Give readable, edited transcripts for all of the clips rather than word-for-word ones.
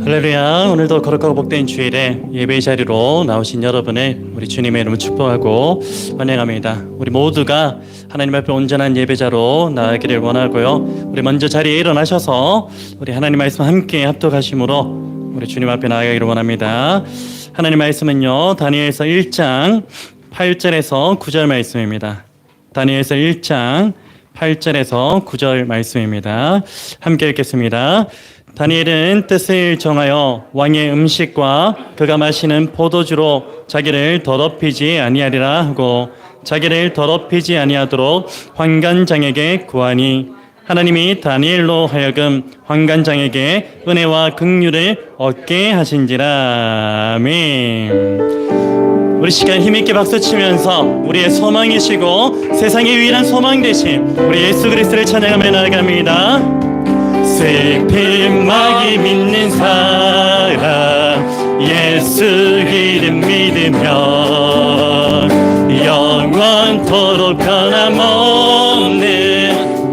할렐루야. 오늘도 거룩하고 복된 주일에 예배 자리로 나오신 여러분을 우리 주님의 이름으로 축복하고 환영합니다. 우리 모두가 하나님 앞에 온전한 예배자로 나아가기를 원하고요. 우리 먼저 자리에 일어나셔서 우리 하나님 말씀 함께 합독하심으로 우리 주님 앞에 나아가기를 원합니다. 하나님 말씀은요, 다니엘서 1장 8절에서 9절 말씀입니다. 다니엘서 1장 8절에서 9절 말씀입니다. 함께 읽겠습니다. 다니엘은 뜻을 정하여 왕의 음식과 그가 마시는 포도주로 자기를 더럽히지 아니하리라 하고 자기를 더럽히지 아니하도록 환관장에게 구하니 하나님이 다니엘로 하여금 환관장에게 은혜와 긍휼을 얻게 하신지라. 아멘. 우리 시간 힘있게 박수치면서 우리의 소망이시고 세상의 유일한 소망 되신 우리 예수 그리스도를 찬양하며 나아갑니다. 슬픔 마귀 믿는 사람 예수 이름 믿으면 영원토록 변함없는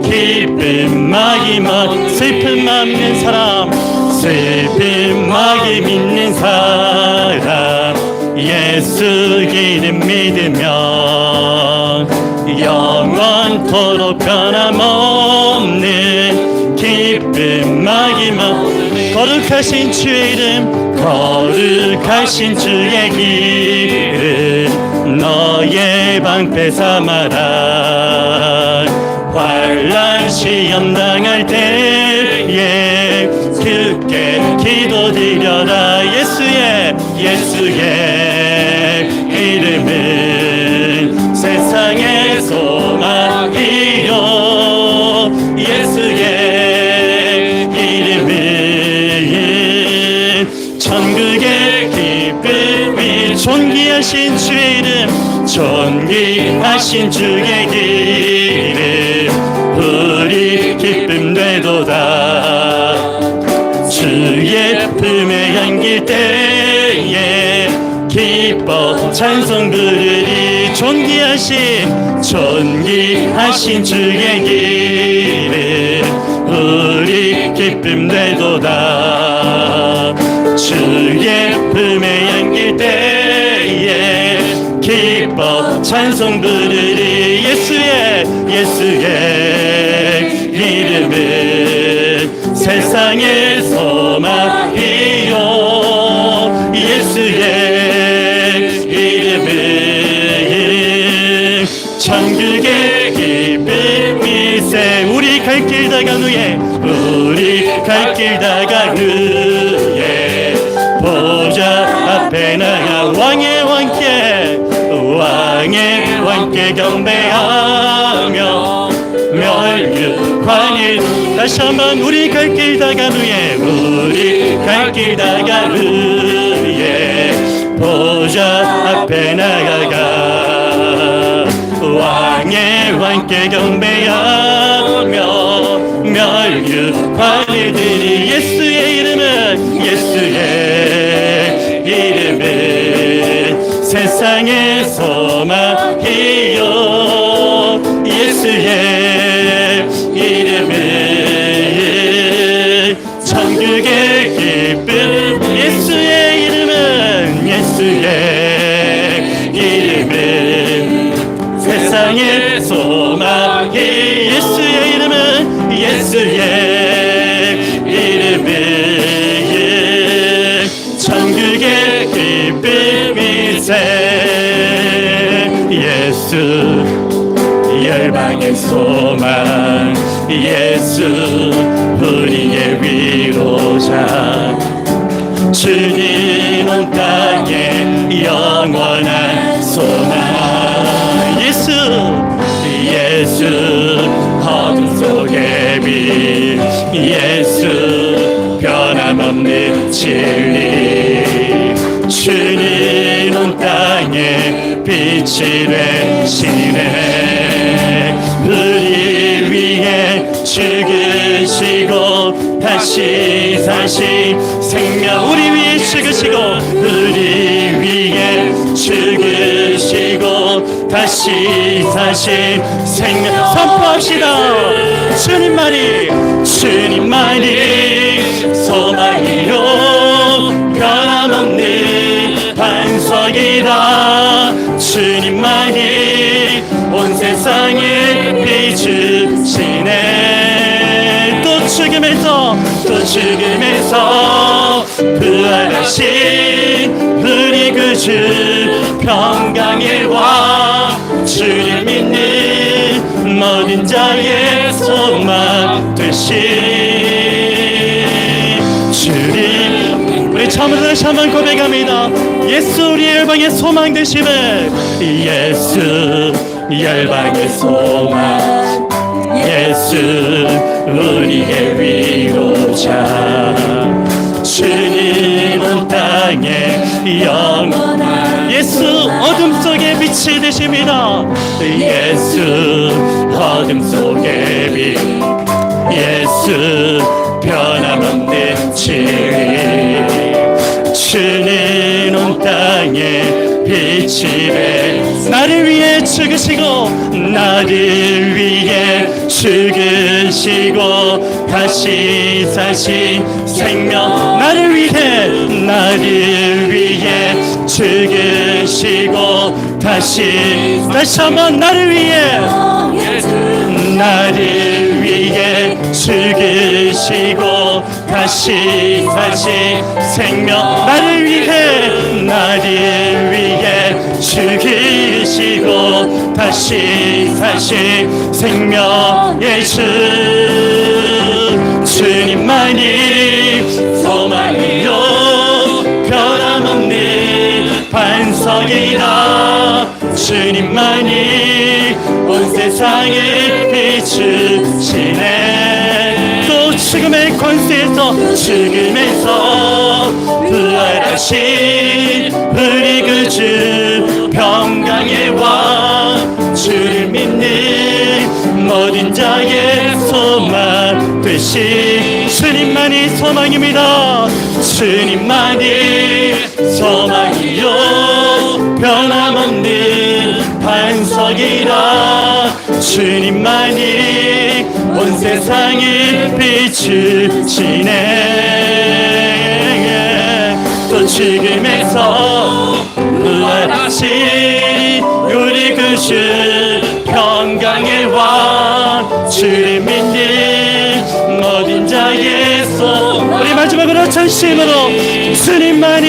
기쁨 마귀 슬픔 없는 사람 슬픔 마귀 믿는 사람 예수 이름 믿으면 영원토록 변함없는 기쁨 마귀만 거룩하신 주의 이름 거룩하신 주의 이름 너의 방패 삼아라. 환난 시험 당할 때에 굳게 기도드려라. 예수의 이름은 세상의 소망이요 예수의 이름은 천국의 기쁨이 존귀하신 주의 이름 존귀하신 주의 이름 우리 기쁨 되도다. 주의 품에 안길 때에 기뻐 찬송 부르리. 존귀하신 주의 이름 우리 기쁨 되도다. 주의 품에 안길 때에 기뻐 찬송 부르리. 예수의 이름은 세상의 소망이요 예수의 이름은 천국의 기쁨일세. 우리 갈 길 다간 후에 보좌 앞에 나가 왕의 왕께 경배하며 멸류관을 다시 한번 우리 갈 길 다간 후에 보좌 앞에 나가가 왕께 경배하며 멸류관을 드리. 예수의 이름은 세상의 소망이요 예수의 이름은 천국의 기쁨. 예수의 이름은 세상의 소망이. 예수의 이름은 천국의 기쁨일세. 예수 열방의 소망 예수 우리의 위로자 주님 온 땅에 영원한 소망. 예수 어둠 속의 빛 예수 변함없는 진리 주님 온 땅에 빛이 되시네. 우리 위해 죽으시고 다시 사신 생명 우리 위해 죽으시고 우리 위해 죽으시고 다시 사신 생명 선포합시다. 주님만이 소망이요 죽음에서 부활하신 우리 구주 평강의 왕 주를 믿는 모든 자의 소망 되신 주님, 우리 처음으로 다시 한번 고백합니다. 예수 우리의 열방의 소망 되심을. 예수 열방의 소망, 예수 우리의 위로자, 주님 온 땅에 영원한 예수 어둠 속에 빛이 되십니다. 예수 어둠 속에 빛, 예수 변함없는 진리, 주는 온 땅에 빛이 돼 나를 위해 죽으시고 나를 위해 죽으시고 다시 사신 생명, 나를 위해 죽으시고 다시 한번 나를 위해 죽으시고 다시 사신 생명, 나를 위해 죽으시고 다시 사신 생명의 주, 주님만이 소망이요 변함없는 반석이라, 주님만이 온 세상을 비추시네. 또 죽음의 권세에서 부활하신 우리 구주 평강의 왕, 주를 믿는 모든 자의 소망 되신 주님만이 소망입니다. 주님만이 소망이요 변함없는 반석이라, 주님만이 온 세상을 비추시네. 또 죽음에서 부활하신 우리 구주 평강의 왕, 주를 믿는 모든 자의 소망. 우리 마지막으로 전심으로 주님만이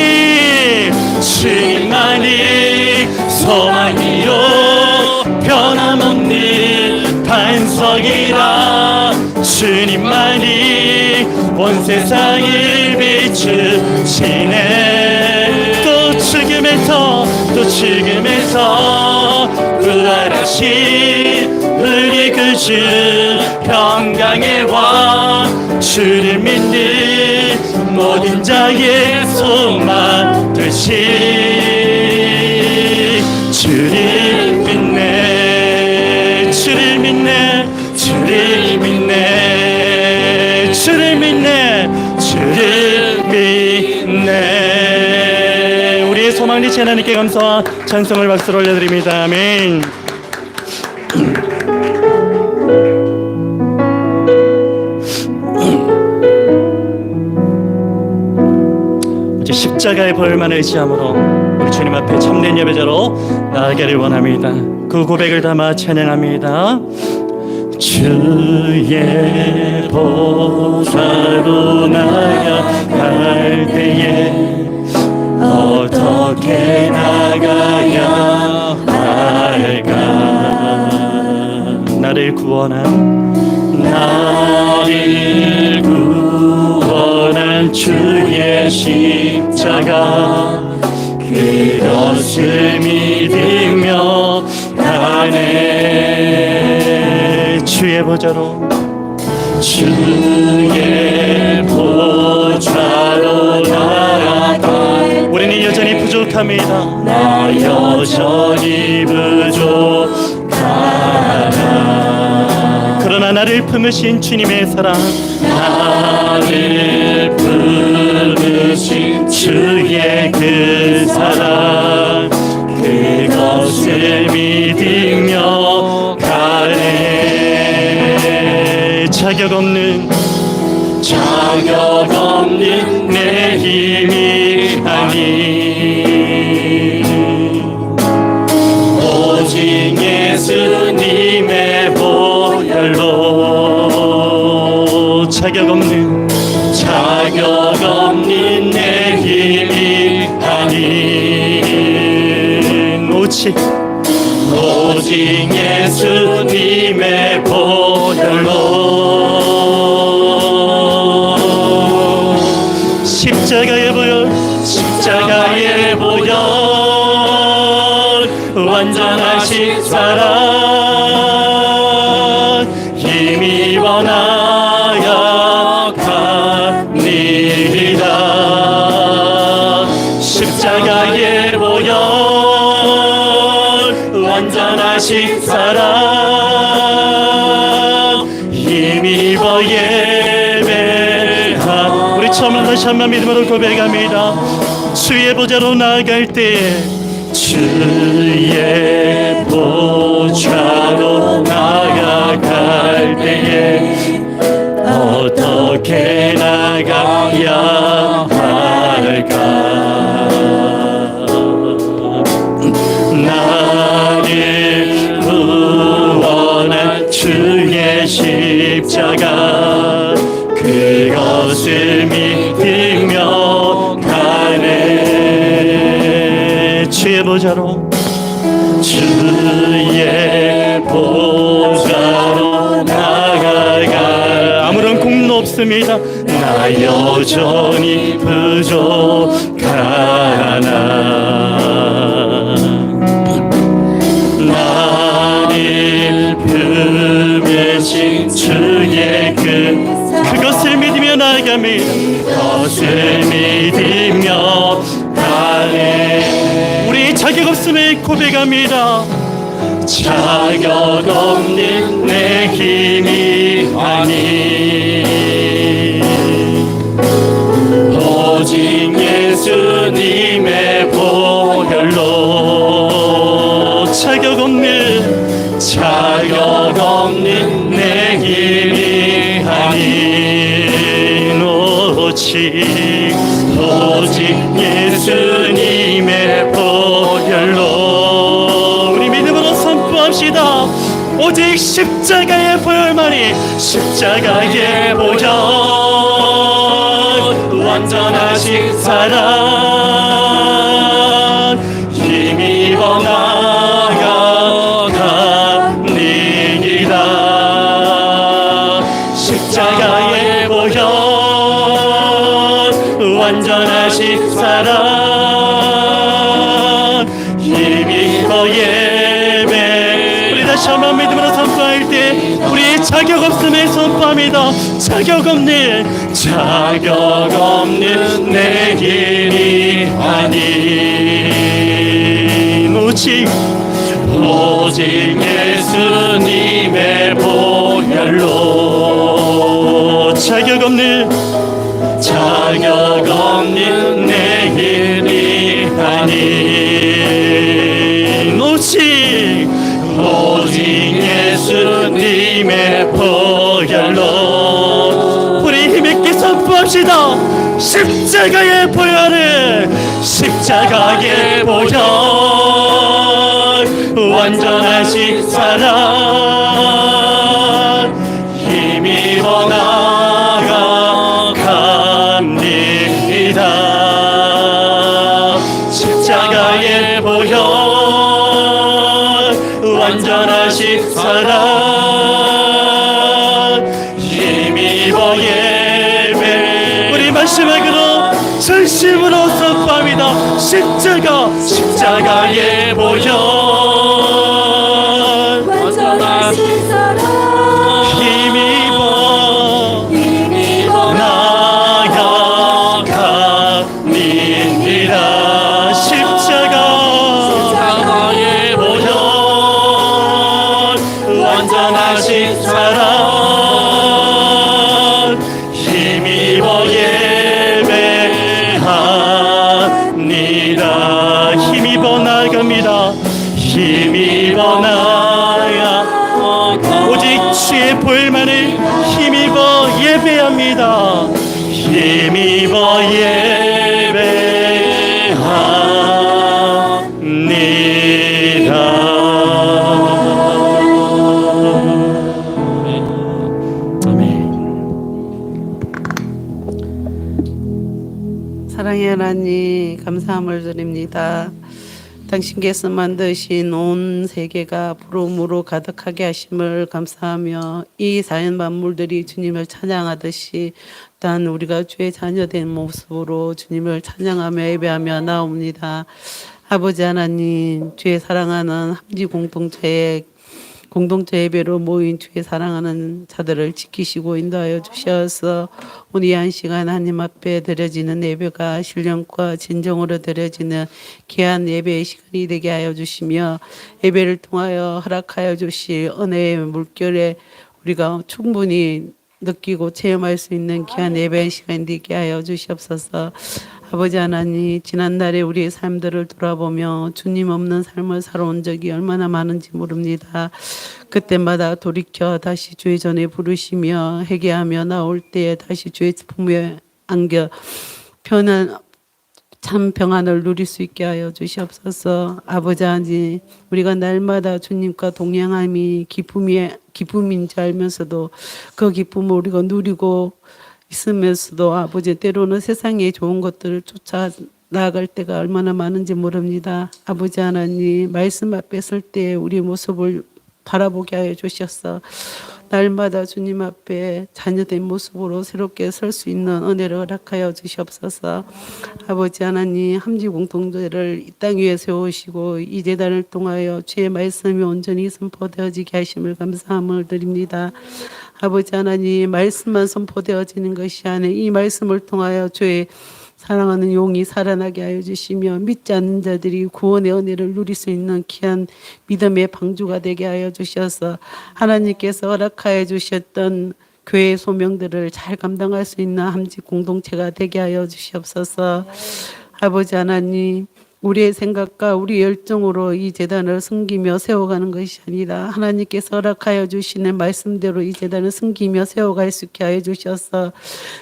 소망이요 변함없는 반석이라, 주님만이 온 세상을 비추시네. 또 죽음에서 부활하신 우리 구주 평강의 왕, 주를 믿는 모든 자의 소망 되신 주를 믿네, 주를 믿네, 주를 믿네, 주를 믿네, 주를 믿네. 우리의 소망 되신 하나님께 감사와 찬송을 박수로 올려드립니다. 아멘. 십자가의 벌만을 의지함으로 우리 주님 앞에 참된 예배자로 나아가기를 원합니다. 그 고백을 담아 찬양합니다. 주의 보좌로 나아갈 때에 어떻게 나가야 할까? 나를 구원한 주의 십자가, 그것을 믿으며 가네. 주의 보좌로 나아가. 우리는 여전히 부족합니다. 나 여전히 부족하다. 그러나 나를 품으신 주님의 사랑, 나를 품으신 주의 그 사랑, 그것을 믿으며 가네. 자격 없는 내 힘이 아니, 오직 예수님의 보혈로. 자격 없는 없는 내 힘이 아닌 오직 예수님의 보혈로 십자가의 보혈 완전하신 사랑 힘입어 나아갑니다. 십자가의 보혈 완전하신 사랑 힘입어 예배하. 우리 처음으로 다시 한번 믿음으로 고백합니다. 주의 보좌로 나아갈 때 주의 보좌로 나아갈 때에 어떻게 나가야 할까? 나를 구원한 주의 십자가 그것을 믿으며 가네. 주의 보좌로 나아갈 아무런 공로 없습니다. 나 여전히 부족하나 나를 품으신 주의 그것을 믿으며 나아갑니다. 그것을 믿으며 가네. 우리 자격 없음을 고백합니다. 자격 없는 내 힘이 아닌 오직 예수님의 보혈로 자격 없는 내 힘이 아닌 오직 예수님의 보혈로 우리 믿음으로 선포합시다. 오직 십자가의 보혈만이 십자가의 보혈 완전하신 사랑 힘입어 나아갑니다. 십자가의 보혈 완전하신 사랑 힘입어 예배. 우리 다시 한번 믿음으로 선포할 때 우리 자격 없음을 선포합니다. 자격 없는 내 길이 아닌 오직 예수님의 보혈로 자격 없는 내 길이 아닌 오직 예수님의 보혈로 우리 힘있게 선포합시다. 십자가의 보혈을 완전하신 사랑 힘입어 나아갑니다. 십자가의 보혈 완전하신 사랑 힘입어 예배. 우리 마지막으로 전심으로 선포합니다. 십자가의 보혈 완전하신 사랑 힘입어 나아갑니다. 십자가의 보혈 완전하신 사랑 힘입어 예배합니다. 힘입어 나아갑니다. 힘입어 나아가 오직 주의 보혈만을 힘입어 예배합니다. 힘입어 예배합니다. 아멘. 사랑의 하나님 감사함을 드립니다. 당신께서 만드신 온 세계가 부름으로 가득하게 하심을 감사하며 이 자연 만물들이 주님을 찬양하듯이 단 우리가 주의 자녀된 모습으로 주님을 찬양하며 예배하며 나옵니다. 아버지 하나님, 주의 사랑하는 함지 공동체 예배로 모인 주의 사랑하는 자들을 지키시고 인도하여 주셔서 오늘 한 시간 하나님 앞에 드려지는 예배가 신령과 진정으로 드려지는 귀한 예배의 시간이 되게 하여 주시며 예배를 통하여 허락하여 주실 은혜의 물결에 우리가 충분히 느끼고 체험할 수 있는 귀한 예배의 시간이 되게 하여 주시옵소서. 아버지 하나님, 지난날에 우리의 삶들을 돌아보며 주님 없는 삶을 살아온 적이 얼마나 많은지 모릅니다. 그때마다 돌이켜 다시 주의 전에 부르시며 회개하며 나올 때에 다시 주의 품에 안겨 참 평안을 누릴 수 있게 하여 주시옵소서. 아버지 하나님, 우리가 날마다 주님과 동행함이 기쁨인지 알면서도 그 기쁨을 우리가 누리고 있으면서도 아버지 때로는 세상의 좋은 것들을 쫓아 나아갈 때가 얼마나 많은지 모릅니다. 아버지 하나님, 말씀 앞에 설 때 우리 모습을 바라보게 하여 주셔서 날마다 주님 앞에 자녀된 모습으로 새롭게 설 수 있는 은혜를 허락하여 주시옵소서. 아버지 하나님, 함지 공동체를 이 땅 위에 세우시고 이 재단을 통하여 주의 말씀이 온전히 선포되어지게 하심을 감사함을 드립니다. 아버지 하나님, 말씀만 선포되어지는 것이 아니라 이 말씀을 통하여 주의 사랑하는 용이 살아나게 하여 주시며 믿지 않는 자들이 구원의 은혜를 누릴 수 있는 귀한 믿음의 방주가 되게 하여 주셔서 하나님께서 허락하여 주셨던 교회의 소명들을 잘 감당할 수 있는 함지 공동체가 되게 하여 주시옵소서. 아버지 하나님, 우리의 생각과 우리 열정으로 이 재단을 섬기며 세워가는 것이 아니라 하나님께서 허락하여 주시는 말씀대로 이 재단을 섬기며 세워갈 수 있게 하여 주셔서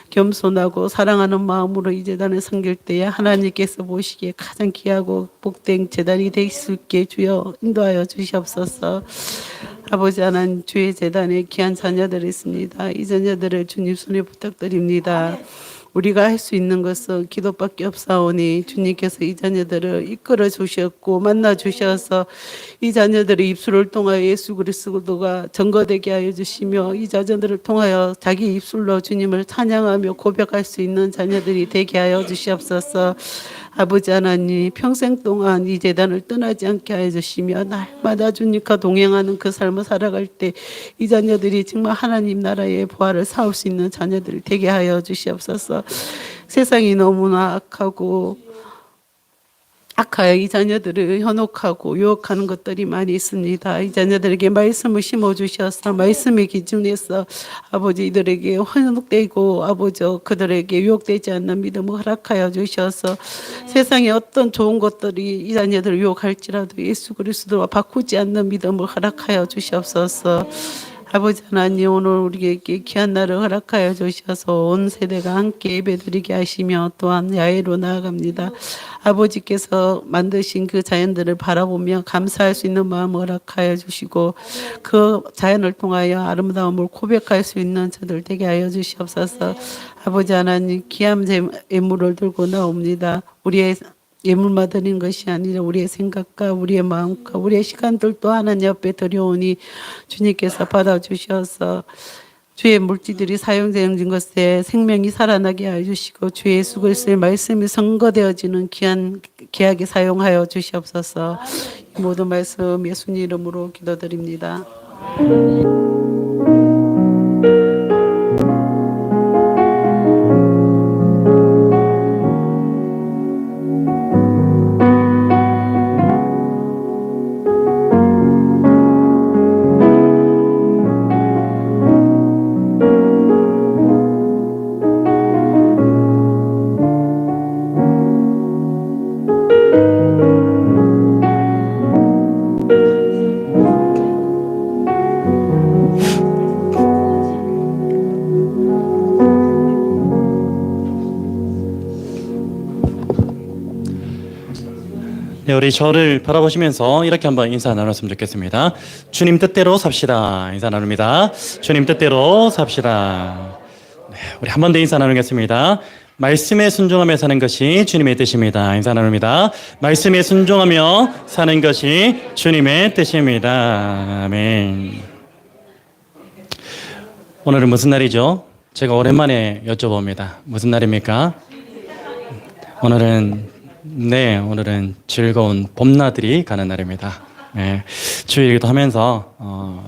겸손하고 사랑하는 마음으로 이 재단을 섬길 때에 하나님께서 보시기에 가장 귀하고 복된 재단이 될 수 있게 주여 인도하여 주시옵소서. 아버지 하나님, 주의 재단에 귀한 자녀들이 있습니다. 이 자녀들을 주님 손에 부탁드립니다. 우리가 할 수 있는 것은 기도밖에 없사오니 주님께서 이 자녀들을 이끌어 주셨고 만나 주셔서 이 자녀들의 입술을 통하여 예수 그리스도가 증거되게 하여 주시며 이 자녀들을 통하여 자기 입술로 주님을 찬양하며 고백할 수 있는 자녀들이 되게 하여 주시옵소서. 아버지 하나님, 평생 동안 이 재단을 떠나지 않게 하여 주시며 날마다 주님과 동행하는 그 삶을 살아갈 때 이 자녀들이 정말 하나님 나라의 부활을 사올 수 있는 자녀들이 되게 하여 주시옵소서. 세상이 너무나 악하여 이 자녀들을 현혹하고 유혹하는 것들이 많이 있습니다. 이 자녀들에게 말씀을 심어주셔서 말씀의 기준에서 아버지 이들에게 현혹되고 아버지 그들에게 유혹되지 않는 믿음을 허락하여 주셔서 세상에 어떤 좋은 것들이 이 자녀들을 유혹할지라도 예수 그리스도와 바꾸지 않는 믿음을 허락하여 주시옵소서. 아버지 하나님, 오늘 우리에게 귀한 날을 허락하여 주셔서 온 세대가 함께 예배드리게 하시며 또한 야외로 나아갑니다. 아버지께서 만드신 그 자연들을 바라보며 감사할 수 있는 마음을 허락하여 주시고 그 자연을 통하여 아름다움을 고백할 수 있는 저들 되게 하여 주시옵소서. 아버지 하나님, 귀한 예물을 들고 나옵니다. 우리의 예물만 드리는 것이 아니라 우리의 생각과 우리의 마음과 우리의 시간들도 하나님 옆에 드려오니 주님께서 받아주셔서 주의 물질들이 사용되는 것에 생명이 살아나게 하여 주시고 주의 예수 그리스도의 말씀이 선거되어지는 귀하게 사용하여 주시옵소서. 이 모든 말씀 예수님 이름으로 기도드립니다. 네, 우리 저를 바라보시면서 이렇게 한번 인사 나눴으면 좋겠습니다. 주님 뜻대로 삽시다. 인사 나눕니다. 주님 뜻대로 삽시다. 네, 우리 한 번 더 인사 나누겠습니다. 말씀에 순종하며 사는 것이 주님의 뜻입니다. 인사 나눕니다. 말씀에 순종하며 사는 것이 주님의 뜻입니다. 아멘. 오늘은 무슨 날이죠? 제가 오랜만에 여쭤봅니다. 무슨 날입니까? 오늘은 즐거운 봄나들이 가는 날입니다. 네, 주일기도 하면서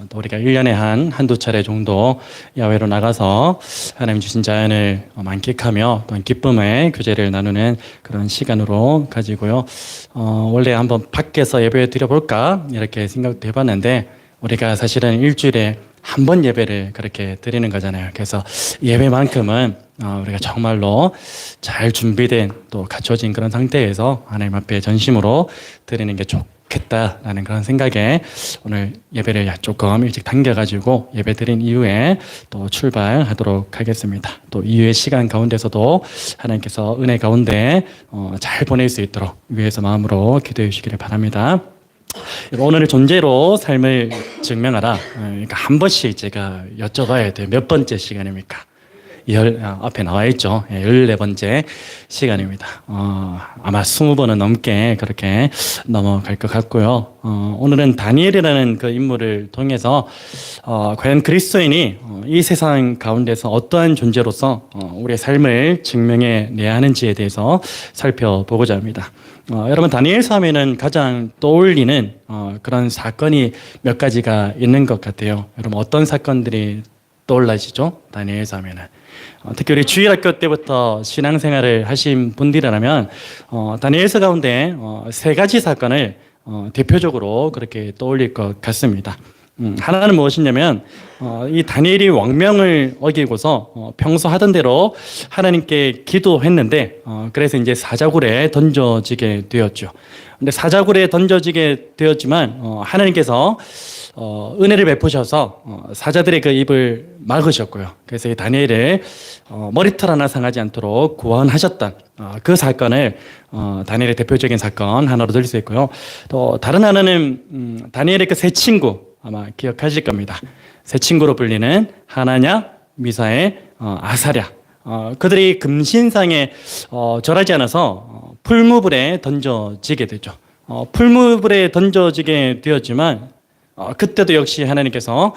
또 우리가 1년에 한두 차례 정도 야외로 나가서 하나님 주신 자연을 만끽하며 또 기쁨의 교제를 나누는 그런 시간으로 가지고요. 원래 한번 밖에서 예배 드려볼까 이렇게 생각도 해봤는데 우리가 사실은 일주일에 한 번 예배를 그렇게 드리는 거잖아요. 그래서 예배만큼은 우리가 정말로 잘 준비된 또 갖춰진 그런 상태에서 하나님 앞에 전심으로 드리는 게 좋겠다라는 그런 생각에 오늘 예배를 조금 일찍 당겨가지고 예배 드린 이후에 또 출발하도록 하겠습니다. 또 이후의 시간 가운데서도 하나님께서 은혜 가운데 잘 보낼 수 있도록 위에서 마음으로 기도해 주시기를 바랍니다. 오늘의 존재로 삶을 증명하라. 그러니까 한 번씩 제가 여쭤봐야 돼요. 몇 번째 시간입니까? 앞에 나와 있죠. 14번째 시간입니다. 아마 20번은 넘게 그렇게 넘어갈 것 같고요. 오늘은 다니엘이라는 그 인물을 통해서 과연 그리스도인이 이 세상 가운데서 어떠한 존재로서 우리의 삶을 증명해 내야 하는지에 대해서 살펴보고자 합니다. 여러분 다니엘서 하면은 가장 떠올리는 그런 사건이 몇 가지가 있는 것 같아요. 여러분 어떤 사건들이 떠올라지죠? 다니엘서 하면은 특히 우리 주일학교 때부터 신앙생활을 하신 분들이라면 다니엘서 가운데 세 가지 사건을 대표적으로 그렇게 떠올릴 것 같습니다. 하나는 무엇이냐면 이 다니엘이 왕명을 어기고서 평소 하던 대로 하나님께 기도했는데 그래서 이제 사자굴에 던져지게 되었죠. 근데 사자굴에 던져지게 되었지만 하나님께서 은혜를 베푸셔서 사자들의 그 입을 막으셨고요. 그래서 이 다니엘을 머리털 하나 상하지 않도록 구원하셨던 그 사건을 다니엘의 대표적인 사건 하나로 들 수 있고요. 또 다른 하나는 다니엘의 그 세 친구 아마 기억하실 겁니다. 세 친구로 불리는 하나냐, 미사엘, 아사랴. 그들이 금신상에 절하지 않아서 풀무불에 던져지게 되죠. 풀무불에 던져지게 되었지만 그때도 역시 하나님께서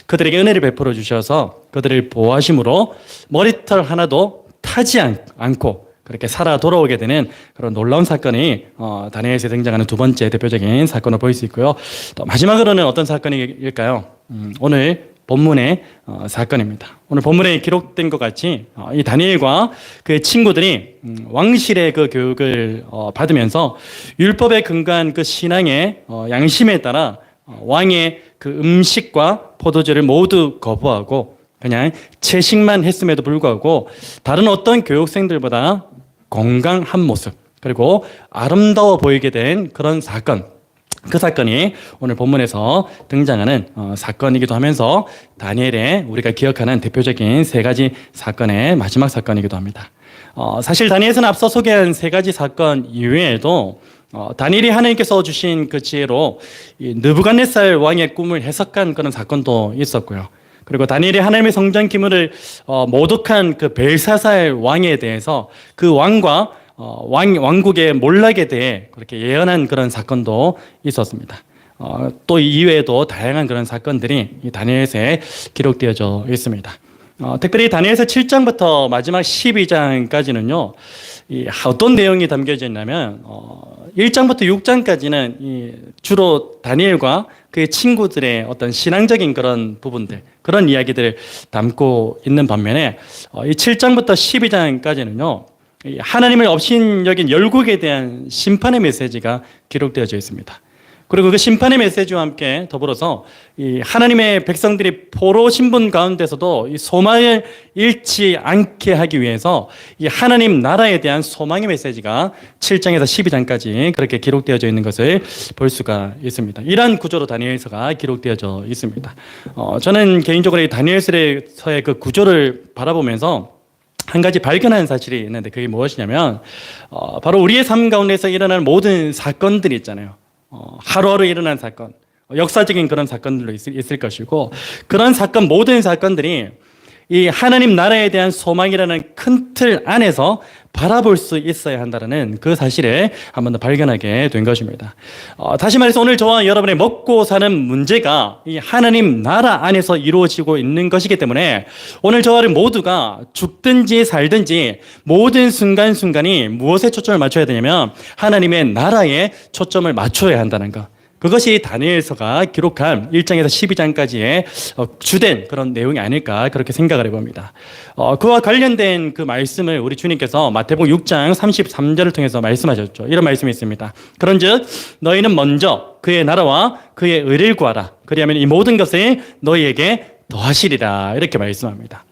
그들에게 은혜를 베풀어 주셔서 그들을 보호하심으로 머리털 하나도 타지 않고 그렇게 살아 돌아오게 되는 그런 놀라운 사건이 다니엘서에 등장하는 두 번째 대표적인 사건으로 보일 수 있고요. 또 마지막으로는 어떤 사건일까요? 오늘 본문의 사건입니다. 오늘 본문에 기록된 것 같이 이 다니엘과 그의 친구들이 왕실의 그 교육을 받으면서 율법에 근거한 그 신앙의 양심에 따라 왕의 그 음식과 포도주를 모두 거부하고 그냥 채식만 했음에도 불구하고 다른 어떤 교육생들보다 건강한 모습 그리고 아름다워 보이게 된 그런 사건, 그 사건이 오늘 본문에서 등장하는 사건이기도 하면서 다니엘의 우리가 기억하는 대표적인 세 가지 사건의 마지막 사건이기도 합니다. 사실 다니엘서는 앞서 소개한 세 가지 사건 이외에도 다니엘이 하나님께서 주신 그 지혜로 느부갓네살 왕의 꿈을 해석한 그런 사건도 있었고요. 그리고 다니엘이 하나님의 성전 기물을 모독한 그 벨사살 왕에 대해서 그 왕과 왕국의 몰락에 대해 그렇게 예언한 그런 사건도 있었습니다. 또 이외에도 다양한 그런 사건들이 이 다니엘서에 기록되어져 있습니다. 특별히 다니엘서 7장부터 마지막 12장까지는요, 어떤 내용이 담겨져 있냐면, 1장부터 6장까지는 주로 다니엘과 그의 친구들의 어떤 신앙적인 그런 부분들, 그런 이야기들을 담고 있는 반면에, 이 7장부터 12장까지는요, 하나님을 업신여긴 열국에 대한 심판의 메시지가 기록되어져 있습니다. 그리고 그 심판의 메시지와 함께 더불어서 이 하나님의 백성들이 포로 신분 가운데서도 이 소망을 잃지 않게 하기 위해서 이 하나님 나라에 대한 소망의 메시지가 7장에서 12장까지 그렇게 기록되어져 있는 것을 볼 수가 있습니다. 이러한 구조로 다니엘서가 기록되어져 있습니다. 저는 개인적으로 이 다니엘서의 그 구조를 바라보면서 한 가지 발견한 사실이 있는데 그게 무엇이냐면 바로 우리의 삶 가운데서 일어나는 모든 사건들이 있잖아요. 하루하루 일어난 사건, 역사적인 그런 사건들도 있을 것이고 그런 사건 모든 사건들이 이 하나님 나라에 대한 소망이라는 큰 틀 안에서 바라볼 수 있어야 한다는 그 사실을 한 번 더 발견하게 된 것입니다. 다시 말해서 오늘 저와 여러분의 먹고 사는 문제가 이 하나님 나라 안에서 이루어지고 있는 것이기 때문에 오늘 저와 여러분 모두가 죽든지 살든지 모든 순간순간이 무엇에 초점을 맞춰야 되냐면 하나님의 나라에 초점을 맞춰야 한다는 것. 그것이 다니엘서가 기록한 1장에서 12장까지의 주된 그런 내용이 아닐까 그렇게 생각을 해봅니다. 그와 관련된 그 말씀을 우리 주님께서 마태복음 6장 33절을 통해서 말씀하셨죠. 이런 말씀이 있습니다. 그런즉 너희는 먼저 그의 나라와 그의 의를 구하라. 그리하면 이 모든 것을 너희에게 더하시리라. 이렇게 말씀합니다.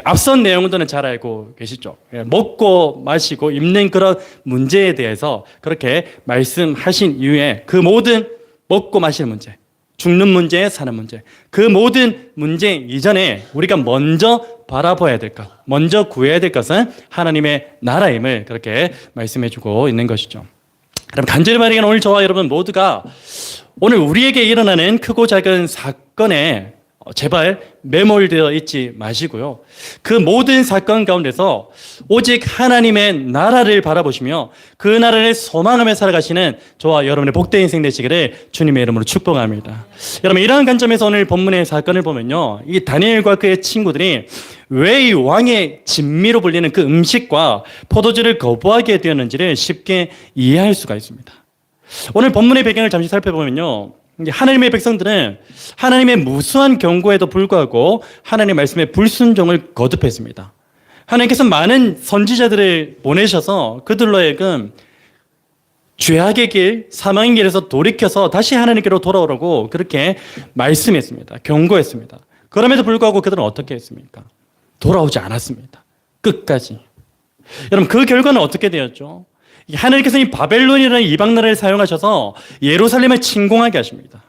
앞선 내용들은 잘 알고 계시죠. 먹고 마시고 입는 그런 문제에 대해서 그렇게 말씀하신 이후에 그 모든 먹고 마시는 문제, 죽는 문제, 사는 문제, 그 모든 문제 이전에 우리가 먼저 바라봐야 될 것, 먼저 구해야 될 것은 하나님의 나라임을 그렇게 말씀해주고 있는 것이죠. 그럼 간절히 말하기는 오늘 저와 여러분 모두가 오늘 우리에게 일어나는 크고 작은 사건에 제발 매몰되어 있지 마시고요. 그 모든 사건 가운데서 오직 하나님의 나라를 바라보시며 그 나라를 소망하며 살아가시는 저와 여러분의 복된 인생 되시기를 주님의 이름으로 축복합니다. 여러분 이러한 관점에서 오늘 본문의 사건을 보면요. 이 다니엘과 그의 친구들이 왜 이 왕의 진미로 불리는 그 음식과 포도주를 거부하게 되었는지를 쉽게 이해할 수가 있습니다. 오늘 본문의 배경을 잠시 살펴보면요. 하나님의 백성들은 하나님의 무수한 경고에도 불구하고 하나님의 말씀에 불순종을 거듭했습니다. 하나님께서 많은 선지자들을 보내셔서 그들로 하여금 죄악의 길, 사망의 길에서 돌이켜서 다시 하나님께로 돌아오라고 그렇게 말씀했습니다. 경고했습니다. 그럼에도 불구하고 그들은 어떻게 했습니까? 돌아오지 않았습니다. 끝까지. 여러분 그 결과는 어떻게 되었죠? 하나님께서 이 바벨론이라는 이방 나라를 사용하셔서 예루살렘을 침공하게 하십니다.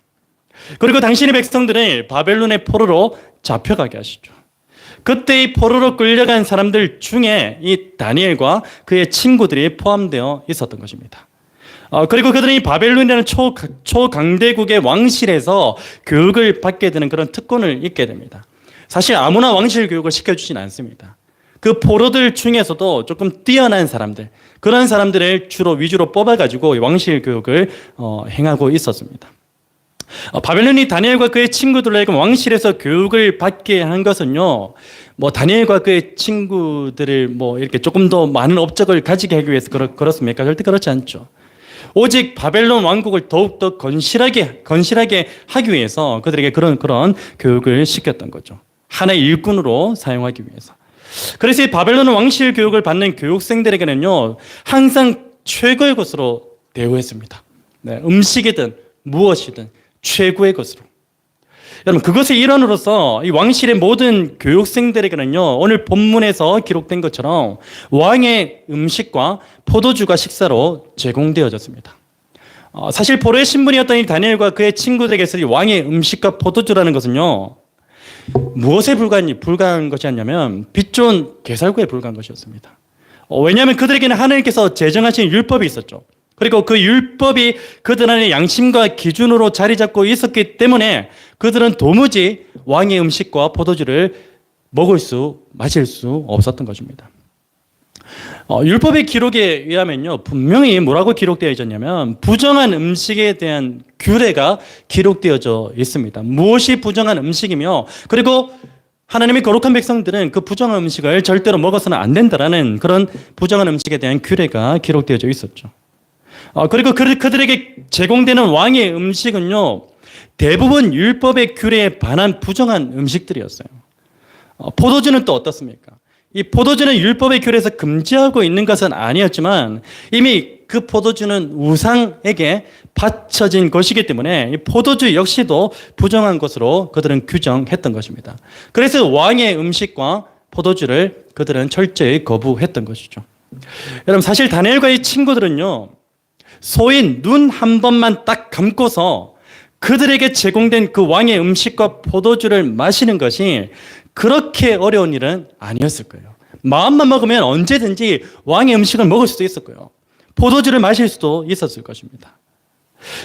그리고 당신의 백성들을 바벨론의 포로로 잡혀가게 하시죠. 그때 이 포로로 끌려간 사람들 중에 이 다니엘과 그의 친구들이 포함되어 있었던 것입니다. 그리고 그들은 이 바벨론이라는 초강대국의 왕실에서 교육을 받게 되는 그런 특권을 얻게 됩니다. 사실 아무나 왕실 교육을 시켜주진 않습니다. 그 포로들 중에서도 조금 뛰어난 사람들, 그런 사람들을 주로 위주로 뽑아가지고 왕실 교육을 행하고 있었습니다. 바벨론이 다니엘과 그의 친구들로 하여금 왕실에서 교육을 받게 한 것은요, 뭐 다니엘과 그의 친구들을 뭐 이렇게 조금 더 많은 업적을 가지게 하기 위해서 그렇습니까? 절대 그렇지 않죠. 오직 바벨론 왕국을 더욱더 건실하게 하기 위해서 그들에게 그런 교육을 시켰던 거죠. 하나의 일꾼으로 사용하기 위해서. 그래서 이 바벨론 왕실 교육을 받는 교육생들에게는요, 항상 최고의 것으로 대우했습니다. 네, 음식이든 무엇이든 최고의 것으로. 여러분, 그것의 일환으로서 이 왕실의 모든 교육생들에게는요, 오늘 본문에서 기록된 것처럼 왕의 음식과 포도주가 식사로 제공되어졌습니다. 사실 포로의 신분이었던 이 다니엘과 그의 친구들에게서 이 왕의 음식과 포도주라는 것은요, 무엇에 불과한 것이었냐면 빛 좋은 개살구에 불과한 것이었습니다. 왜냐하면 그들에게는 하나님께서 제정하신 율법이 있었죠. 그리고 그 율법이 그들 안에 양심과 기준으로 자리 잡고 있었기 때문에 그들은 도무지 왕의 음식과 포도주를 마실 수 없었던 것입니다. 율법의 기록에 의하면요, 분명히 뭐라고 기록되어 있었냐면 부정한 음식에 대한 규례가 기록되어져 있습니다. 무엇이 부정한 음식이며, 그리고 하나님의 거룩한 백성들은 그 부정한 음식을 절대로 먹어서는 안 된다라는 그런 부정한 음식에 대한 규례가 기록되어져 있었죠. 그리고 그들에게 제공되는 왕의 음식은요, 대부분 율법의 규례에 반한 부정한 음식들이었어요. 포도주는 또 어떻습니까? 이 포도주는 율법의 규례에서 금지하고 있는 것은 아니었지만 이미 그 포도주는 우상에게 바쳐진 것이기 때문에 이 포도주 역시도 부정한 것으로 그들은 규정했던 것입니다. 그래서 왕의 음식과 포도주를 그들은 철저히 거부했던 것이죠. 여러분, 사실 다니엘과 이 친구들은요, 소인 눈 한 번만 딱 감고서 그들에게 제공된 그 왕의 음식과 포도주를 마시는 것이 그렇게 어려운 일은 아니었을 거예요. 마음만 먹으면 언제든지 왕의 음식을 먹을 수도 있었고요, 포도주를 마실 수도 있었을 것입니다.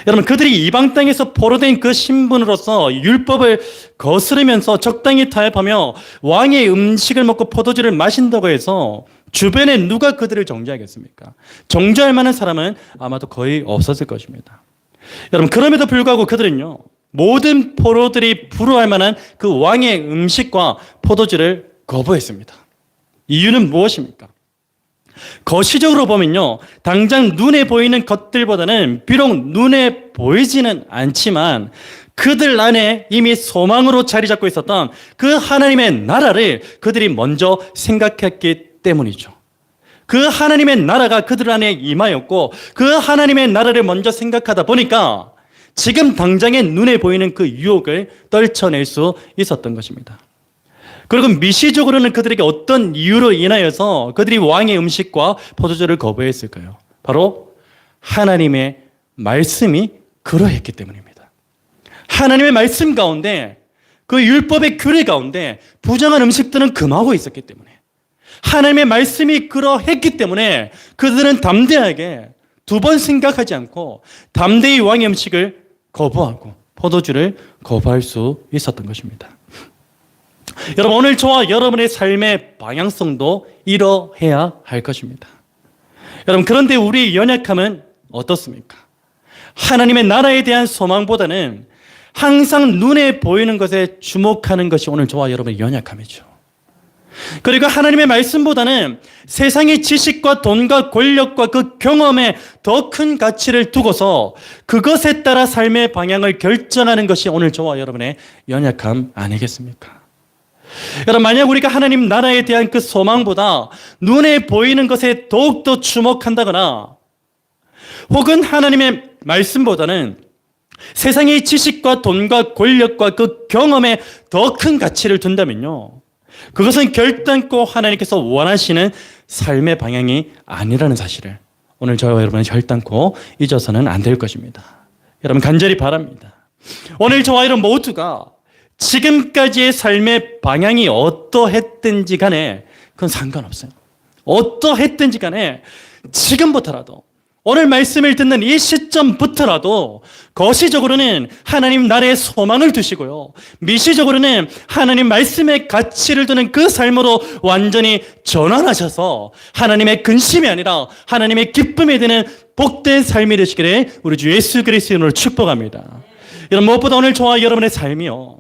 여러분, 그들이 이방 땅에서 포로된 그 신분으로서 율법을 거스르면서 적당히 타협하며 왕의 음식을 먹고 포도주를 마신다고 해서 주변에 누가 그들을 정죄하겠습니까? 정죄할 만한 사람은 아마도 거의 없었을 것입니다. 여러분, 그럼에도 불구하고 그들은요, 모든 포로들이 부러워할 만한 그 왕의 음식과 포도주를 거부했습니다. 이유는 무엇입니까? 거시적으로 보면요, 당장 눈에 보이는 것들보다는 비록 눈에 보이지는 않지만 그들 안에 이미 소망으로 자리 잡고 있었던 그 하나님의 나라를 그들이 먼저 생각했기 때문이죠. 그 하나님의 나라가 그들 안에 임하였고 그 하나님의 나라를 먼저 생각하다 보니까 지금 당장에 눈에 보이는 그 유혹을 떨쳐낼 수 있었던 것입니다. 그리고 미시적으로는 그들에게 어떤 이유로 인하여서 그들이 왕의 음식과 포도주를 거부했을까요? 바로 하나님의 말씀이 그러했기 때문입니다. 하나님의 말씀 가운데, 그 율법의 규례 가운데 부정한 음식들은 금하고 있었기 때문에, 하나님의 말씀이 그러했기 때문에 그들은 담대하게 두 번 생각하지 않고 담대히 왕의 음식을 거부하고 포도주를 거부할 수 있었던 것입니다. 여러분, 오늘 저와 여러분의 삶의 방향성도 이러해야 할 것입니다. 여러분, 그런데 우리의 연약함은 어떻습니까? 하나님의 나라에 대한 소망보다는 항상 눈에 보이는 것에 주목하는 것이 오늘 저와 여러분의 연약함이죠. 그리고 하나님의 말씀보다는 세상의 지식과 돈과 권력과 그 경험에 더 큰 가치를 두고서 그것에 따라 삶의 방향을 결정하는 것이 오늘 저와 여러분의 연약함 아니겠습니까? 여러분, 만약 우리가 하나님 나라에 대한 그 소망보다 눈에 보이는 것에 더욱더 주목한다거나 혹은 하나님의 말씀보다는 세상의 지식과 돈과 권력과 그 경험에 더 큰 가치를 둔다면요, 그것은 결단코 하나님께서 원하시는 삶의 방향이 아니라는 사실을 오늘 저와 여러분은 결단코 잊어서는 안 될 것입니다. 여러분, 간절히 바랍니다. 오늘 저와 여러분 모두가 지금까지의 삶의 방향이 어떠했든지 간에 그건 상관없어요. 어떠했든지 간에 지금부터라도, 오늘 말씀을 듣는 이 시점부터라도 거시적으로는 하나님 나라의 소망을 두시고요, 미시적으로는 하나님 말씀의 가치를 두는 그 삶으로 완전히 전환하셔서 하나님의 근심이 아니라 하나님의 기쁨이 되는 복된 삶이 되시기를 우리 주 예수 그리스도의 이름으로 축복합니다. 여러분, 무엇보다 오늘 저와 여러분의 삶이요,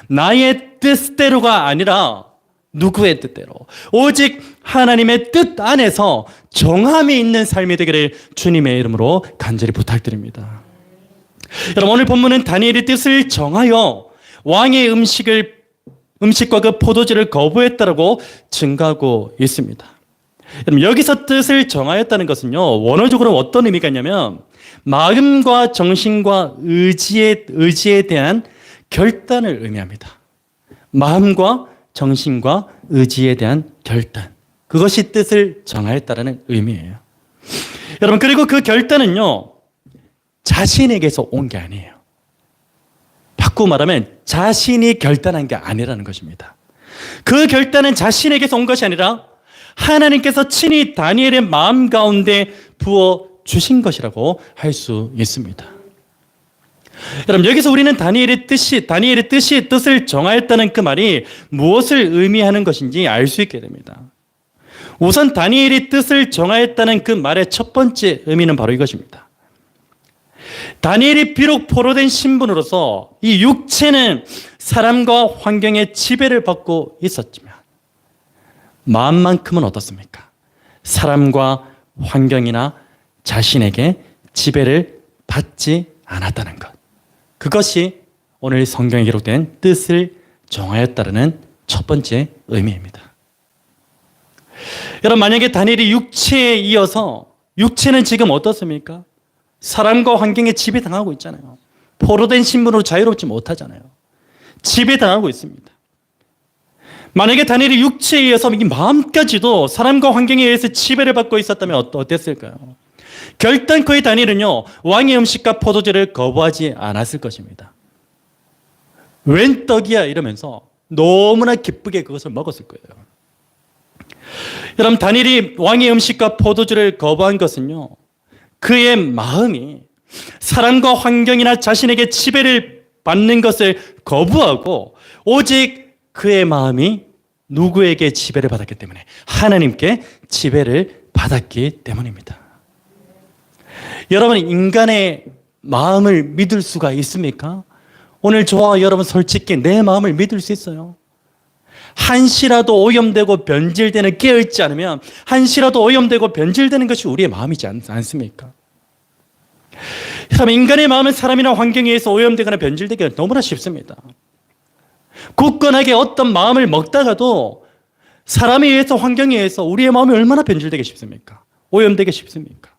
나의 뜻대로가 아니라 누구의 뜻대로, 오직 하나님의 뜻 안에서 정함이 있는 삶이 되기를 주님의 이름으로 간절히 부탁드립니다. 여러분, 오늘 본문은 다니엘의 뜻을 정하여 왕의 음식과 그 포도주를 거부했다라고 증가하고 있습니다. 여러분, 여기서 뜻을 정하였다는 것은요, 원어적으로 어떤 의미가 있냐면 마음과 정신과 의지에 대한 결단을 의미합니다. 마음과 정신과 의지에 대한 결단, 그것이 뜻을 정하였다는 의미예요. 여러분, 그리고 그 결단은요, 자신에게서 온 게 아니에요. 바꾸고 말하면 자신이 결단한 게 아니라는 것입니다. 그 결단은 자신에게서 온 것이 아니라 하나님께서 친히 다니엘의 마음 가운데 부어 주신 것이라고 할 수 있습니다. 여러분, 여기서 우리는 다니엘의 뜻이 뜻을 정하였다는 그 말이 무엇을 의미하는 것인지 알 수 있게 됩니다. 우선 다니엘이 뜻을 정하였다는 그 말의 첫 번째 의미는 바로 이것입니다. 다니엘이 비록 포로된 신분으로서 이 육체는 사람과 환경의 지배를 받고 있었지만 마음만큼은 어떻습니까? 사람과 환경이나 자신에게 지배를 받지 않았다는 것, 그것이 오늘 성경에 기록된 뜻을 정하였다는 첫 번째 의미입니다. 여러분, 만약에 다니엘이 육체에 이어서, 육체는 지금 어떻습니까? 사람과 환경에 지배당하고 있잖아요. 포로된 신분으로 자유롭지 못하잖아요. 지배당하고 있습니다. 만약에 다니엘이 육체에 이어서 이 마음까지도 사람과 환경에 의해서 지배를 받고 있었다면 어땠을까요? 결단코 이 다니엘은요, 왕의 음식과 포도주를 거부하지 않았을 것입니다. 웬 떡이야 이러면서 너무나 기쁘게 그것을 먹었을 거예요. 여러분, 다니엘이 왕의 음식과 포도주를 거부한 것은요, 그의 마음이 사람과 환경이나 자신에게 지배를 받는 것을 거부하고 오직 그의 마음이 누구에게 지배를 받았기 때문에 하나님께 지배를 받았기 때문입니다. 여러분, 인간의 마음을 믿을 수가 있습니까? 오늘 저와 여러분 솔직히 내 마음을 믿을 수 있어요? 한시라도 오염되고 변질되는, 깨어있지 않으면 한시라도 오염되고 변질되는 것이 우리의 마음이지 않습니까? 여러분, 인간의 마음은 사람이나 환경에 의해서 오염되거나 변질되기가 너무나 쉽습니다. 굳건하게 어떤 마음을 먹다가도 사람에 의해서, 환경에 의해서 우리의 마음이 얼마나 변질되기 쉽습니까? 오염되기 쉽습니까?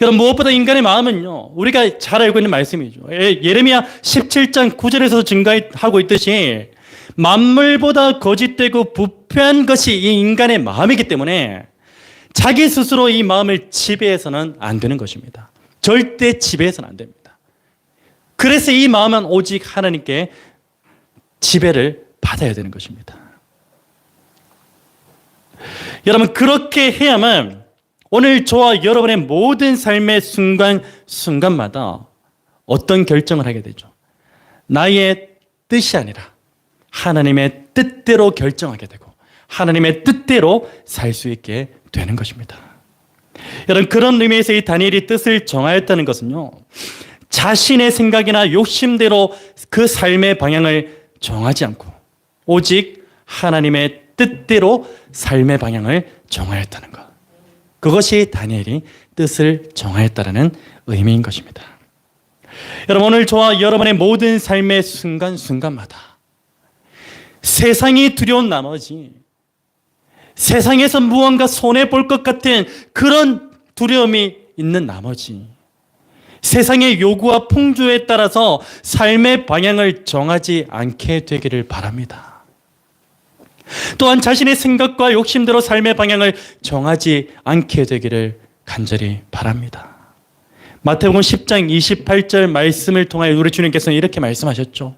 여러분, 무엇보다 인간의 마음은요, 우리가 잘 알고 있는 말씀이죠. 예레미야 17장 9절에서 증가하고 있듯이 만물보다 거짓되고 부패한 것이 이 인간의 마음이기 때문에 자기 스스로 이 마음을 지배해서는 안 되는 것입니다. 절대 지배해서는 안 됩니다. 그래서 이 마음은 오직 하나님께 지배를 받아야 되는 것입니다. 여러분, 그렇게 해야만 오늘 저와 여러분의 모든 삶의 순간마다 어떤 결정을 하게 되죠? 나의 뜻이 아니라 하나님의 뜻대로 결정하게 되고 하나님의 뜻대로 살 수 있게 되는 것입니다. 여러분, 그런 의미에서 이 다니엘이 뜻을 정하였다는 것은요, 자신의 생각이나 욕심대로 그 삶의 방향을 정하지 않고 오직 하나님의 뜻대로 삶의 방향을 정하였다는 것. 그것이 다니엘이 뜻을 정하였다는 의미인 것입니다. 여러분, 오늘 저와 여러분의 모든 삶의 순간마다 세상이 두려운 나머지, 세상에서 무언가 손해볼 것 같은 그런 두려움이 있는 나머지, 세상의 요구와 풍조에 따라서 삶의 방향을 정하지 않게 되기를 바랍니다. 또한 자신의 생각과 욕심대로 삶의 방향을 정하지 않게 되기를 간절히 바랍니다. 마태복음 10장 28절 말씀을 통하여 우리 주님께서는 이렇게 말씀하셨죠.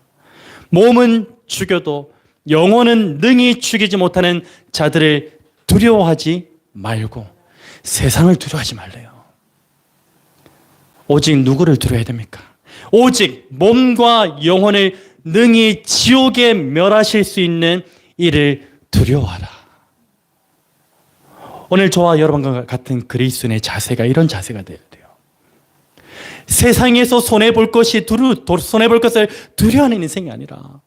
몸은 죽여도 영혼은 능히 죽이지 못하는 자들을 두려워하지 말고 세상을 두려워하지 말래요. 오직 누구를 두려워해야 됩니까? 오직 몸과 영혼을 능히 지옥에 멸하실 수 있는 이를 두려워하라. 오늘 저와 여러분과 같은 그리스도인의 자세가 이런 자세가 되어야 돼요. 세상에서 손해볼 손해볼 것을 두려워하는 인생이 아니라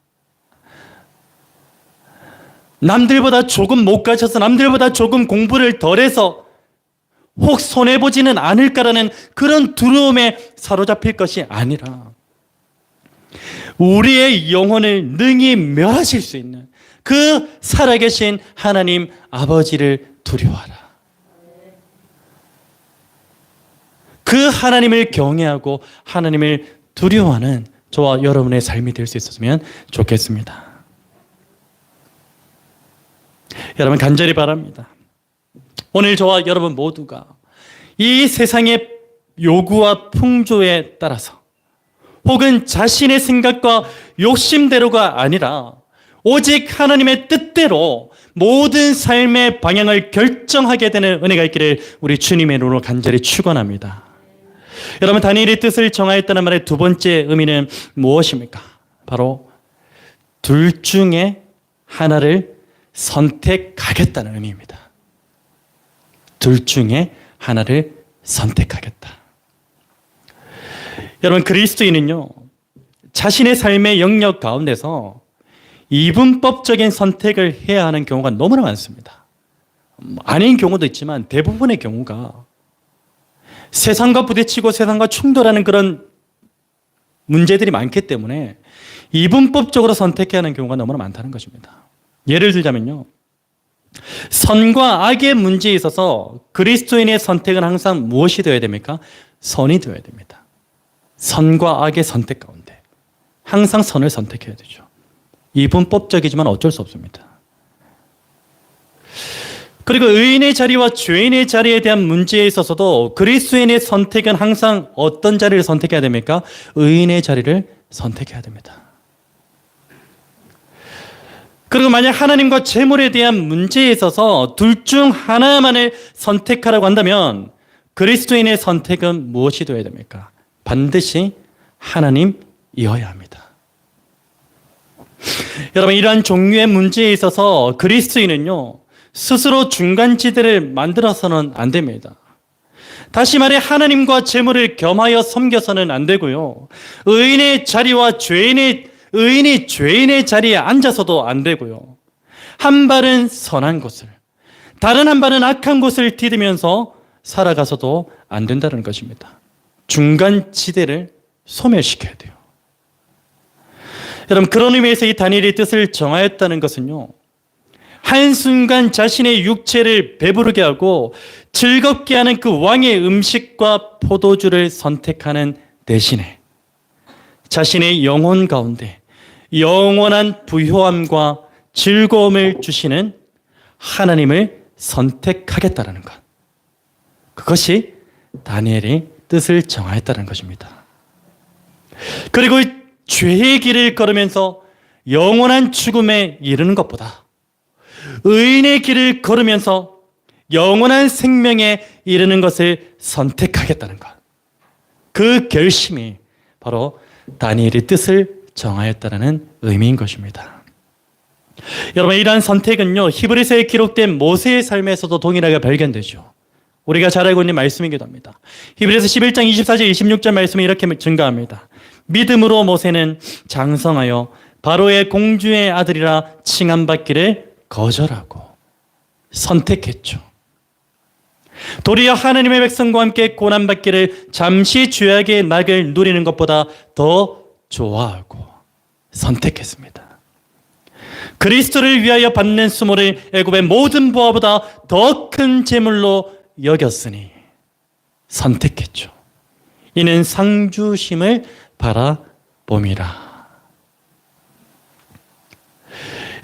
남들보다 조금 못 가셔서 남들보다 조금 공부를 덜해서 혹 손해보지는 않을까라는 그런 두려움에 사로잡힐 것이 아니라 우리의 영혼을 능히 멸하실 수 있는 그 살아계신 하나님 아버지를 두려워하라. 그 하나님을 경외하고 하나님을 두려워하는 저와 여러분의 삶이 될 수 있었으면 좋겠습니다. 여러분, 간절히 바랍니다. 오늘 저와 여러분 모두가 이 세상의 요구와 풍조에 따라서 혹은 자신의 생각과 욕심대로가 아니라 오직 하나님의 뜻대로 모든 삶의 방향을 결정하게 되는 은혜가 있기를 우리 주님의 이름으로 간절히 축원합니다. 여러분, 다니엘의 뜻을 정하였다는 말의 두 번째 의미는 무엇입니까? 바로 둘 중에 하나를 선택하겠다는 의미입니다. 둘 중에 하나를 선택하겠다. 여러분, 그리스도인은요, 자신의 삶의 영역 가운데서 이분법적인 선택을 해야 하는 경우가 너무나 많습니다. 아닌 경우도 있지만 대부분의 경우가 세상과 부딪히고 세상과 충돌하는 그런 문제들이 많기 때문에 이분법적으로 선택해야 하는 경우가 너무나 많다는 것입니다. 예를 들자면요, 선과 악의 문제에 있어서 그리스도인의 선택은 항상 무엇이 되어야 됩니까? 선이 되어야 됩니다. 선과 악의 선택 가운데 항상 선을 선택해야 되죠. 이분법적이지만 어쩔 수 없습니다. 그리고 의인의 자리와 죄인의 자리에 대한 문제에 있어서도 그리스도인의 선택은 항상 어떤 자리를 선택해야 됩니까? 의인의 자리를 선택해야 됩니다. 그리고 만약 하나님과 재물에 대한 문제에 있어서 둘 중 하나만을 선택하라고 한다면 그리스도인의 선택은 무엇이 되어야 됩니까? 반드시 하나님이어야 합니다. 여러분, 이러한 종류의 문제에 있어서 그리스도인은요, 스스로 중간지대를 만들어서는 안 됩니다. 다시 말해 하나님과 재물을 겸하여 섬겨서는 안 되고요. 의인의 죄인의 자리에 앉아서도 안 되고요. 한 발은 선한 곳을, 다른 한 발은 악한 곳을 디디면서 살아가서도 안 된다는 것입니다. 중간지대를 소멸시켜야 돼요. 여러분, 그런 의미에서 이 다니엘의 뜻을 정하였다는 것은요, 한순간 자신의 육체를 배부르게 하고 즐겁게 하는 그 왕의 음식과 포도주를 선택하는 대신에 자신의 영혼 가운데 영원한 부요함과 즐거움을 주시는 하나님을 선택하겠다는 것. 그것이 다니엘의 뜻을 정하였다는 것입니다. 그리고 죄의 길을 걸으면서 영원한 죽음에 이르는 것보다 의인의 길을 걸으면서 영원한 생명에 이르는 것을 선택하겠다는 것. 그 결심이 바로 다니엘의 뜻을 정하였다는 의미인 것입니다. 여러분, 이러한 선택은요, 히브리서에 기록된 모세의 삶에서도 동일하게 발견되죠. 우리가 잘 알고 있는 말씀이기도 합니다. 히브리서 11장 24절 26절 말씀이 이렇게 증가합니다. 믿음으로 모세는 장성하여 바로의 공주의 아들이라 칭함받기를 거절하고 선택했죠. 도리어 하나님의 백성과 함께 고난받기를 잠시 죄악의 낙을 누리는 것보다 더 좋아하고 선택했습니다. 그리스도를 위하여 받는 수모를 애굽의 모든 보화보다 더 큰 재물로 여겼으니 선택했죠. 이는 상주심을 바라봄이라.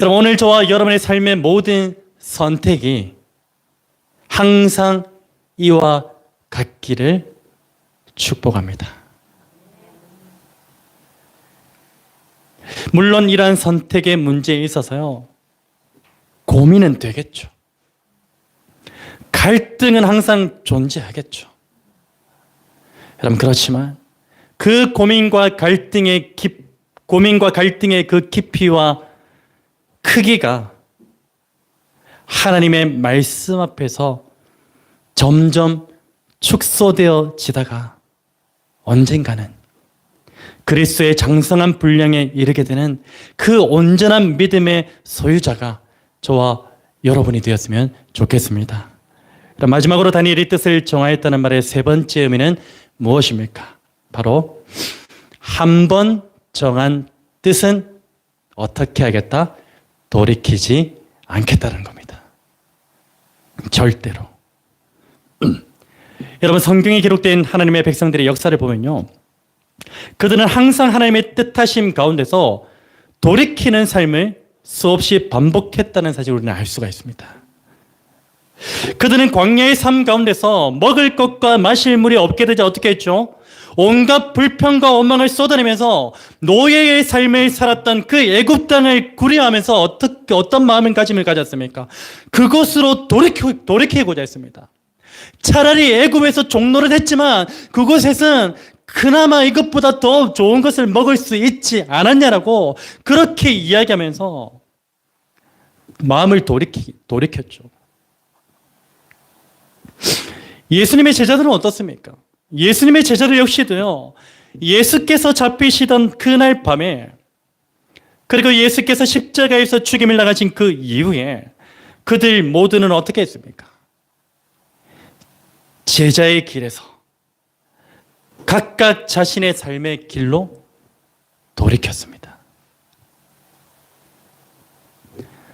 여러분, 오늘 저와 여러분의 삶의 모든 선택이 항상 이와 같기를 축복합니다. 물론 이러한 선택의 문제에 있어서요, 고민은 되겠죠. 갈등은 항상 존재하겠죠. 여러분, 그렇지만 그 고민과 갈등의 그 깊이와 크기가 하나님의 말씀 앞에서 점점 축소되어지다가 언젠가는 그리스도의 장성한 분량에 이르게 되는 그 온전한 믿음의 소유자가 저와 여러분이 되었으면 좋겠습니다. 그럼 마지막으로 다니엘의 뜻을 정하였다는 말의 세 번째 의미는 무엇입니까? 바로 한 번 정한 뜻은 어떻게 하겠다? 돌이키지 않겠다는 겁니다. 절대로. 여러분, 성경에 기록된 하나님의 백성들의 역사를 보면요, 그들은 항상 하나님의 뜻하심 가운데서 돌이키는 삶을 수없이 반복했다는 사실을 우리는 알 수가 있습니다. 그들은 광야의 삶 가운데서 먹을 것과 마실 물이 없게 되자 어떻게 했죠? 온갖 불평과 원망을 쏟아내면서 노예의 삶을 살았던 그 애굽 땅을 구려하면서 어떤 마음가짐을 가졌습니까? 그곳으로 돌이키고자 했습니다. 차라리 애굽에서 종노릇 했지만 그곳에서는 그나마 이것보다 더 좋은 것을 먹을 수 있지 않았냐라고 그렇게 이야기하면서 마음을 돌이켰죠. 예수님의 제자들은 어떻습니까? 예수님의 제자들 역시도요, 예수께서 잡히시던 그날 밤에, 그리고 예수께서 십자가에서 죽임을 당하신 그 이후에 그들 모두는 어떻게 했습니까? 제자의 길에서 각각 자신의 삶의 길로 돌이켰습니다.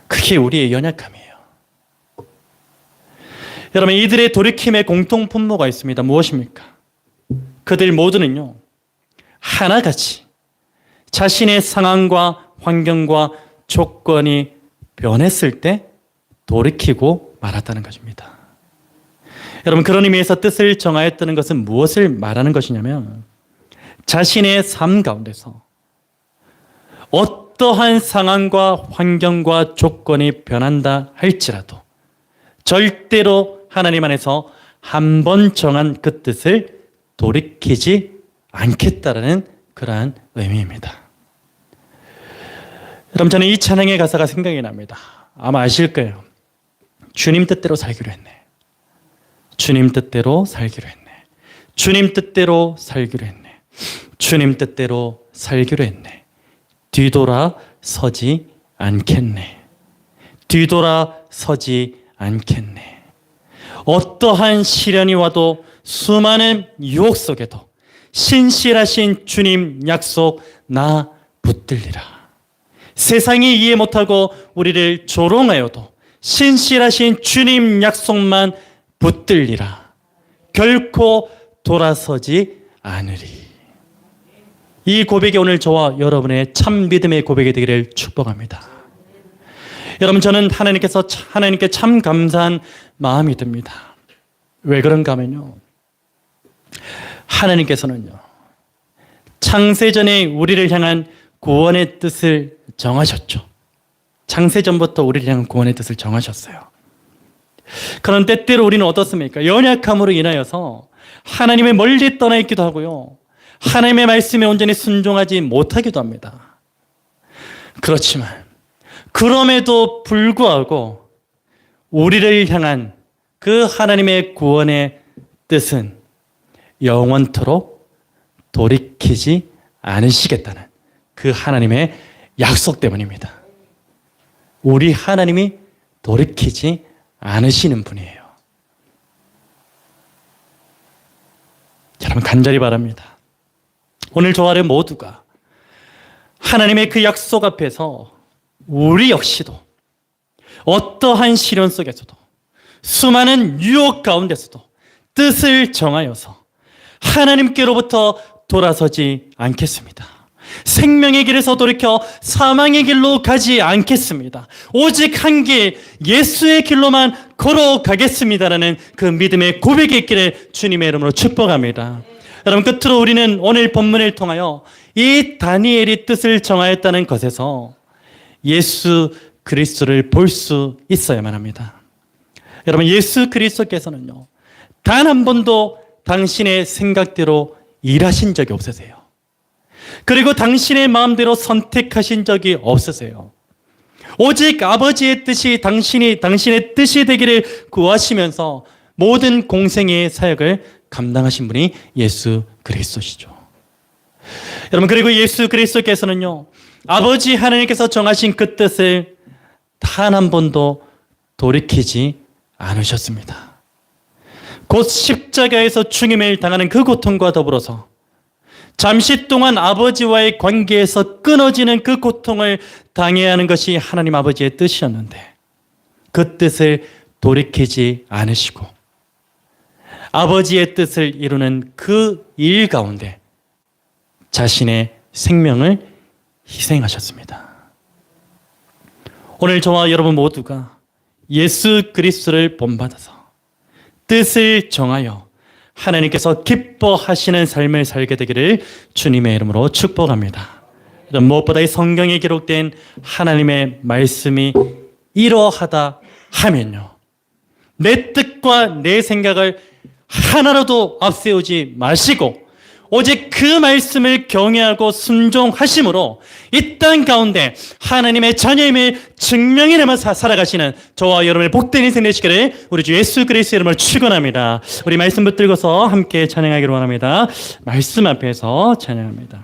그게 우리의 연약함이에요. 여러분, 이들의 돌이킴의 공통 분모가 있습니다. 무엇입니까? 그들 모두는요, 하나같이 자신의 상황과 환경과 조건이 변했을 때 돌이키고 말았다는 것입니다. 여러분, 그런 의미에서 뜻을 정하였다는 것은 무엇을 말하는 것이냐면, 자신의 삶 가운데서 어떠한 상황과 환경과 조건이 변한다 할지라도 절대로 하나님 안에서 한 번 정한 그 뜻을 돌이키지 않겠다라는 그러한 의미입니다. 여러분, 저는 이 찬양의 가사가 생각이 납니다. 아마 아실 거예요. 주님 뜻대로 살기로 했네. 주님 뜻대로 살기로 했네. 주님 뜻대로 살기로 했네. 주님 뜻대로 살기로 했네. 뒤돌아 서지 않겠네. 뒤돌아 서지 않겠네. 어떠한 시련이 와도 수많은 유혹 속에도 신실하신 주님 약속 나 붙들리라. 세상이 이해 못하고 우리를 조롱하여도 신실하신 주님 약속만 붙들리라. 결코 돌아서지 않으리. 이 고백이 오늘 저와 여러분의 참 믿음의 고백이 되기를 축복합니다. 여러분, 저는 하나님께 참 감사한 마음이 듭니다. 왜 그런가 하면요, 하나님께서는요, 창세전에 우리를 향한 구원의 뜻을 정하셨죠. 창세전부터 우리를 향한 구원의 뜻을 정하셨어요. 그런데 때때로 우리는 어떻습니까? 연약함으로 인하여서 하나님의 멀리 떠나 있기도 하고요, 하나님의 말씀에 온전히 순종하지 못하기도 합니다. 그렇지만 그럼에도 불구하고 우리를 향한 그 하나님의 구원의 뜻은 영원토록 돌이키지 않으시겠다는 그 하나님의 약속 때문입니다. 우리 하나님이 돌이키지 않으시는 분이에요. 여러분, 간절히 바랍니다. 오늘 저와 여러분 모두가 하나님의 그 약속 앞에서 우리 역시도 어떠한 시련 속에서도 수많은 유혹 가운데서도 뜻을 정하여서 하나님께로부터 돌아서지 않겠습니다. 생명의 길에서 돌이켜 사망의 길로 가지 않겠습니다. 오직 한 길, 예수의 길로만 걸어가겠습니다라는 그 믿음의 고백이 있기를 주님의 이름으로 축복합니다. 여러분, 끝으로 우리는 오늘 본문을 통하여 이 다니엘이 뜻을 정하였다는 것에서 예수 그리스도를 볼 수 있어야만 합니다. 여러분, 예수 그리스도께서는요, 단 한 번도 당신의 생각대로 일하신 적이 없으세요. 그리고 당신의 마음대로 선택하신 적이 없으세요. 오직 아버지의 뜻이 당신의 뜻이 되기를 구하시면서 모든 공생의 사역을 감당하신 분이 예수 그리스도시죠. 여러분, 그리고 예수 그리스도께서는요, 아버지 하나님께서 정하신 그 뜻을 단 한 번도 돌이키지 않으셨습니다. 곧 십자가에서 죽임을 당하는 그 고통과 더불어서 잠시 동안 아버지와의 관계에서 끊어지는 그 고통을 당해야 하는 것이 하나님 아버지의 뜻이었는데 그 뜻을 돌이키지 않으시고 아버지의 뜻을 이루는 그 일 가운데 자신의 생명을 희생하셨습니다. 오늘 저와 여러분 모두가 예수 그리스도를 본받아서 뜻을 정하여 하나님께서 기뻐하시는 삶을 살게 되기를 주님의 이름으로 축복합니다. 무엇보다 이 성경에 기록된 하나님의 말씀이 이러하다 하면요, 내 뜻과 내 생각을 하나라도 앞세우지 마시고 오직 그 말씀을 경외하고 순종하심으로 이 땅 가운데 하나님의 자녀임을 증명해내면서 살아가시는 저와 여러분의 복된 인생 되시기를 우리 주 예수 그리스도의 이름으로 축원합니다. 우리 말씀 붙들고서 함께 찬양하기를 원합니다. 말씀 앞에서 찬양합니다.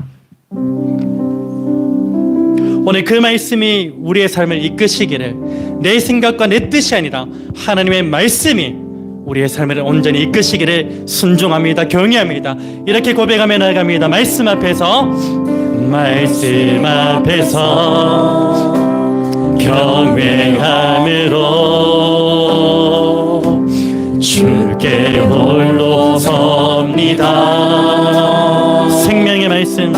오늘 그 말씀이 우리의 삶을 이끄시기를, 내 생각과 내 뜻이 아니라 하나님의 말씀이 우리의 삶을 온전히 이끄시기를 순종합니다. 경외합니다. 이렇게 고백하며 나아갑니다. 말씀 앞에서 경외함으로 주께 홀로 섭니다. 생명의 말씀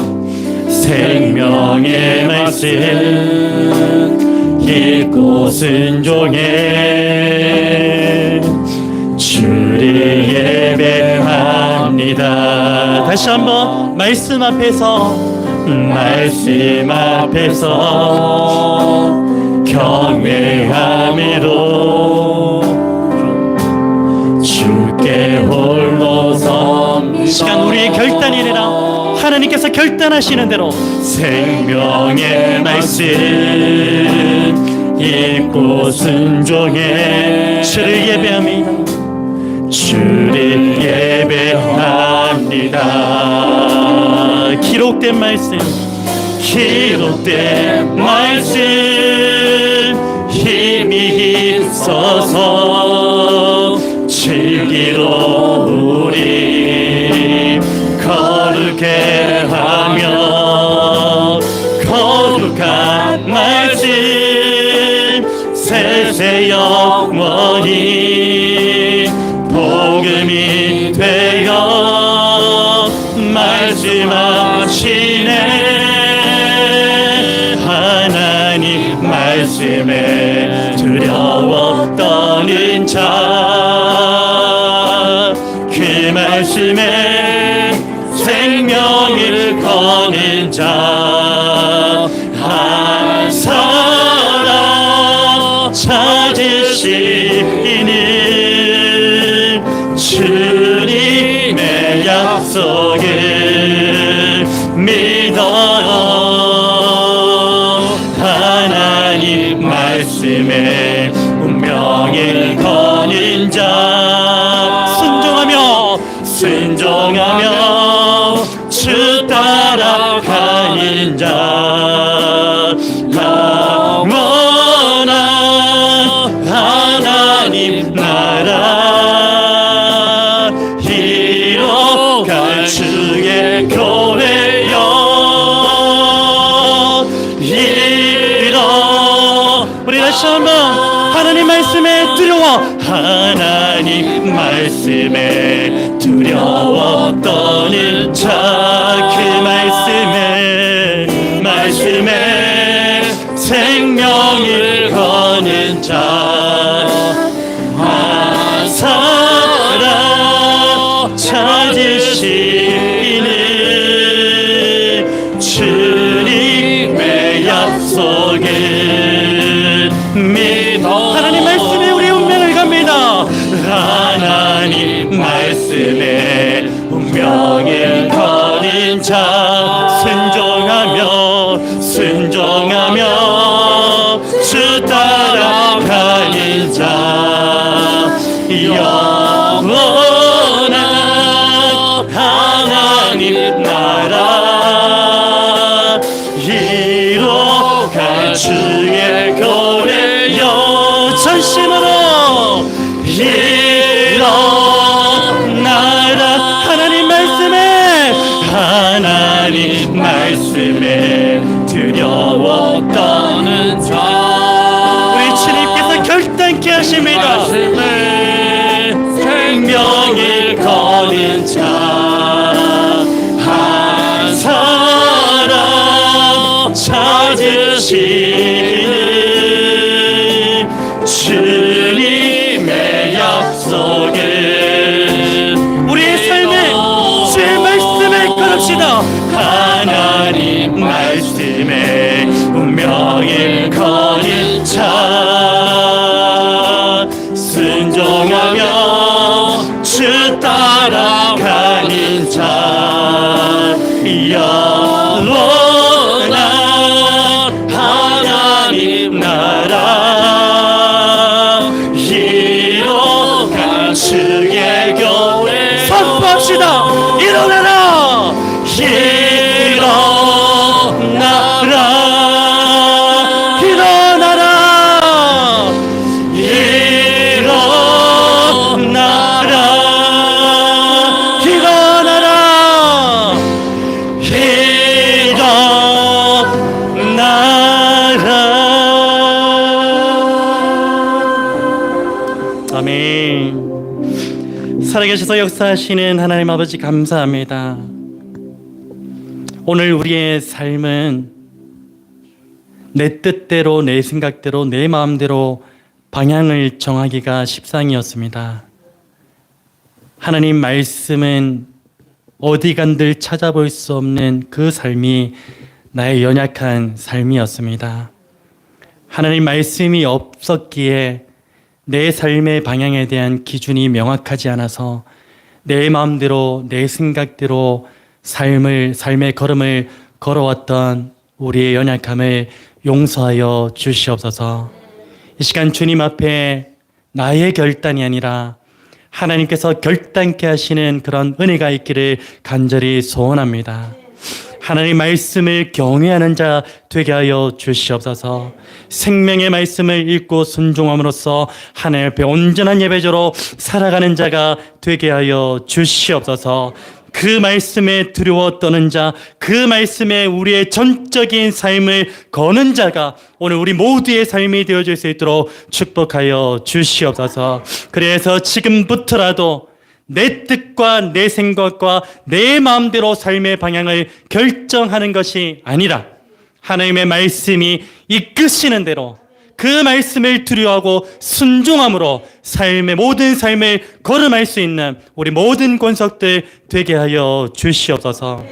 읽고 순종해 주를 예배합니다. 다시 한번 말씀 앞에서 경외함으로 주께 홀로 섭니다. 이 시간 우리의 결단이래라. 하나님께서 결단하시는 대로 생명의 말씀 읽고 순종해 주를 예배합니다. 주를 예배합니다. 기록된 말씀 힘이 있어서 즐기러 우리 거룩해 하며 거룩한 말씀 세세 영원히 복음이 되어 말씀하시네. 하나님 말씀에 두려워 떠는 자, 그 말씀에 생명을 거는 자, 한 사람 찾으시는 주님의 약속을 믿어요. 하나님 말씀에 운명을 거는 자, 순종하며 주 따라가는 자, 영원한 하나님 나라 이뤄갈 주의 교회여 우리 다시 한번 하나님 말씀에 두려워, 하나님 말씀에 두려워 떠는 자, 그 말씀에 생명을 거는 자, 한 사람 찾으시는 주님의 약속을 믿어. 하나님 말씀에 우리 운명을 갑니다. 하나님 말씀에 운명을 거는 자, 순종하며 주 따라가는 자, 영원한 하나님 나라 이뤄갈 주의 교회여 전심으로 일어나라. 하나님 말씀에 두려워 떠는 자, 우리 주님께서 결단케 하십니다. 생명을 거는 자, 한 사람 찾으시는 주님의 약속을 우리의 삶에 주의 말씀을 걸읍시다. 하나님 말씀에 운명을 거는 자, 순종하며 주 따라가는 자, 영원한 하나님 나라 이뤄갈 주의 교회 선포합시다. 일어나라, 일어나라, 일어나라, 일어나라, 일어나라, 일어나라. 아멘. 살아계셔서 역사하시는 하나님 아버지 감사합니다. 오늘 우리의 삶은 내 뜻대로, 내 생각대로, 내 마음대로 방향을 정하기가 십상이었습니다. 하나님 말씀은 어디간들 찾아볼 수 없는 그 삶이 나의 연약한 삶이었습니다. 하나님 말씀이 없었기에 내 삶의 방향에 대한 기준이 명확하지 않아서 내 마음대로 내 생각대로 삶의 걸음을 걸어왔던 우리의 연약함을 용서하여 주시옵소서. 이 시간 주님 앞에 나의 결단이 아니라 하나님께서 결단케 하시는 그런 은혜가 있기를 간절히 소원합니다. 하나님 말씀을 경외하는 자 되게 하여 주시옵소서. 생명의 말씀을 읽고 순종함으로써 하나님 앞에 온전한 예배자로 살아가는 자가 되게 하여 주시옵소서. 그 말씀에 두려워 떠는 자, 그 말씀에 우리의 전적인 삶을 거는 자가 오늘 우리 모두의 삶이 되어질 수 있도록 축복하여 주시옵소서. 그래서 지금부터라도 내 뜻과 내 생각과 내 마음대로 삶의 방향을 결정하는 것이 아니라 하나님의 말씀이 이끄시는 대로 그 말씀을 두려워하고 순종함으로 삶의 모든 삶을 걸음할 수 있는 우리 모든 권속들 되게 하여 주시옵소서.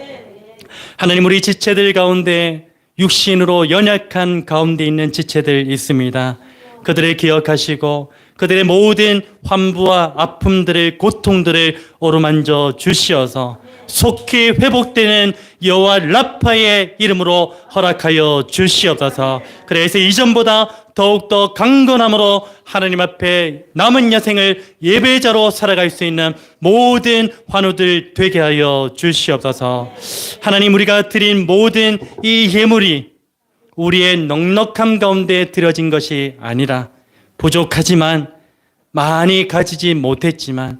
하나님, 우리 지체들 가운데 육신으로 연약한 가운데 있는 지체들 있습니다. 그들을 기억하시고 그들의 모든 환부와 아픔들을, 고통들을 어루만져 주시어서 속히 회복되는 여호와 라파의 이름으로 허락하여 주시옵소서. 그래서 이전보다 더욱더 강건함으로 하나님 앞에 남은 여생을 예배자로 살아갈 수 있는 모든 환우들 되게 하여 주시옵소서. 하나님, 우리가 드린 모든 이 예물이 우리의 넉넉함 가운데 드려진 것이 아니라 부족하지만 많이 가지지 못했지만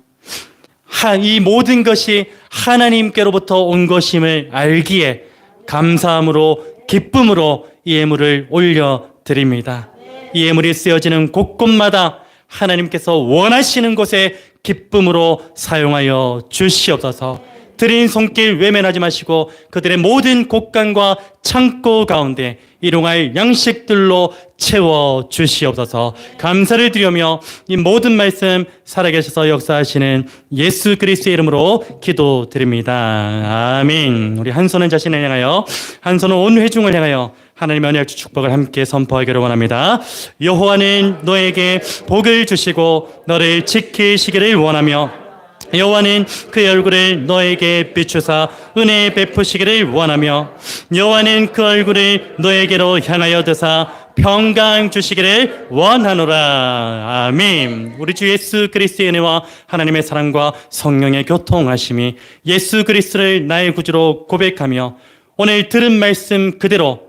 이 모든 것이 하나님께로부터 온 것임을 알기에 감사함으로 기쁨으로 이 예물을 올려드립니다. 이 예물이 쓰여지는 곳곳마다 하나님께서 원하시는 곳에 기쁨으로 사용하여 주시옵소서. 드린 손길 외면하지 마시고 그들의 모든 곳간과 창고 가운데 일용할 양식들로 채워 주시옵소서. 감사를 드리며 이 모든 말씀 살아계셔서 역사하시는 예수 그리스도의 이름으로 기도드립니다. 아멘. 우리 한 손은 자신을 향하여, 한 손은 온 회중을 향하여 하나님의 언약 축복을 함께 선포하기를 원합니다. 여호와는 너에게 복을 주시고 너를 지키시기를 원하며 여호와는 그의 얼굴을 너에게 비추사 은혜 베푸시기를 원하며 여호와는 그 얼굴을 너에게로 향하여 드사 평강 주시기를 원하노라. 아멘. 우리 주 예수 그리스도의 은혜와 하나님의 사랑과 성령의 교통하심이 예수 그리스도를 나의 구주로 고백하며 오늘 들은 말씀 그대로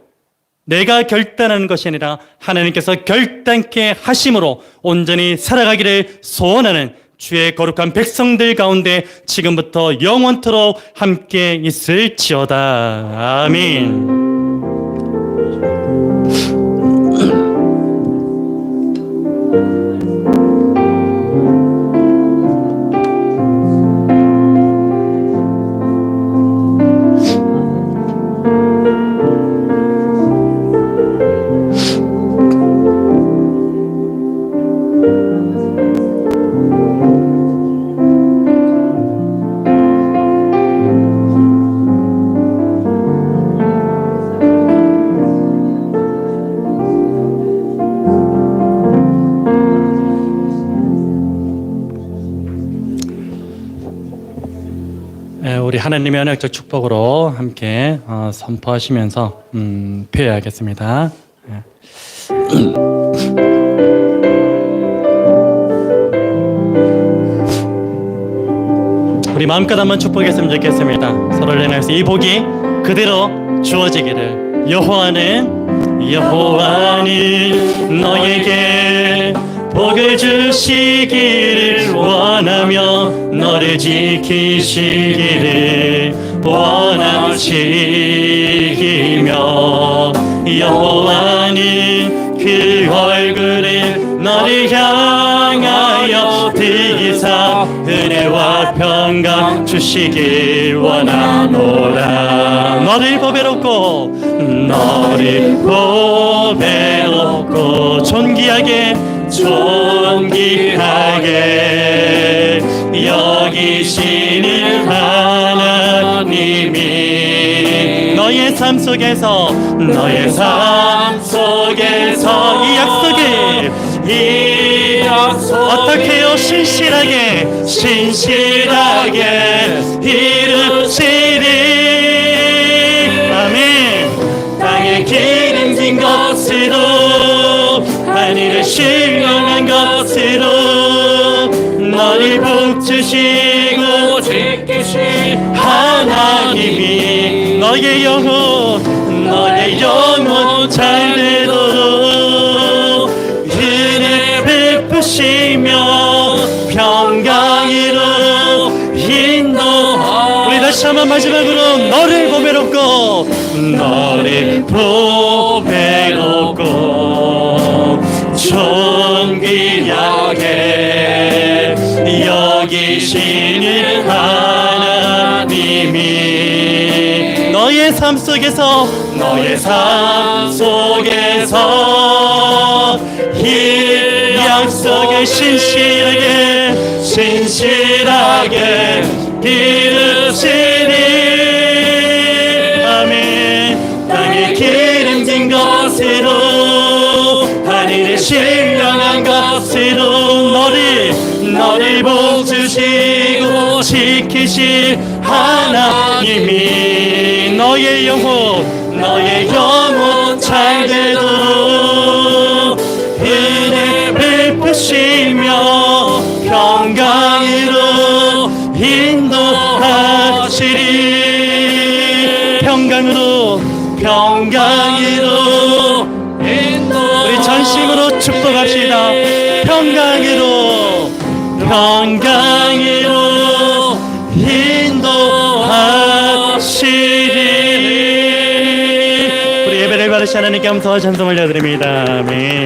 내가 결단하는 것이 아니라 하나님께서 결단케 하심으로 온전히 살아가기를 소원하는 주의 거룩한 백성들 가운데 지금부터 영원토록 함께 있을지어다. 아멘. 우리 하나님의 언약적 축복으로 함께 선포하시면서 표현하겠습니다. 우리 마음껏 한번 축복했으면 좋겠습니다. 서로를 향해서 이 복이 그대로 주어지기를. 여호와는 너에게 복을 주시기를 원하며 너를 지키시기를 원하시며 여호와는 그 얼굴을 너를 향하여 드리사 은혜와 평강 주시길 원하노라. 너를 보배롭고 존귀하게 여기시는 하나님이 너의 삶 속에서 이 이 약속 어떻게요? 신실하게 이루시리. 아멘. 땅에 기름진 것으로 하늘을 신령한 것으로 너를 복주시고 지키신 하나님이 너의 영혼 잘 되도록 은혜 베푸시며 평강으로 인도하. 우리 다시 한번 마지막으로 너를 보배롭고 존귀하게 여기시는 하나님이 너의 삶 속에서 이 약속을 신실하게 이루시리. 아멘. 땅에 기름진 것으로 하늘의 신령한 것으로 너를 복주시고 지키실 하나님이 너의 영혼 잘 되도록 은혜 베푸시며 평강으로 인도하시리. 평강으로 우리 전심으로 축복합시다. 평강으로 인도하시리. 우리 예배를 받으시 하나님께 감사와 찬송 올려드립니다. 아멘.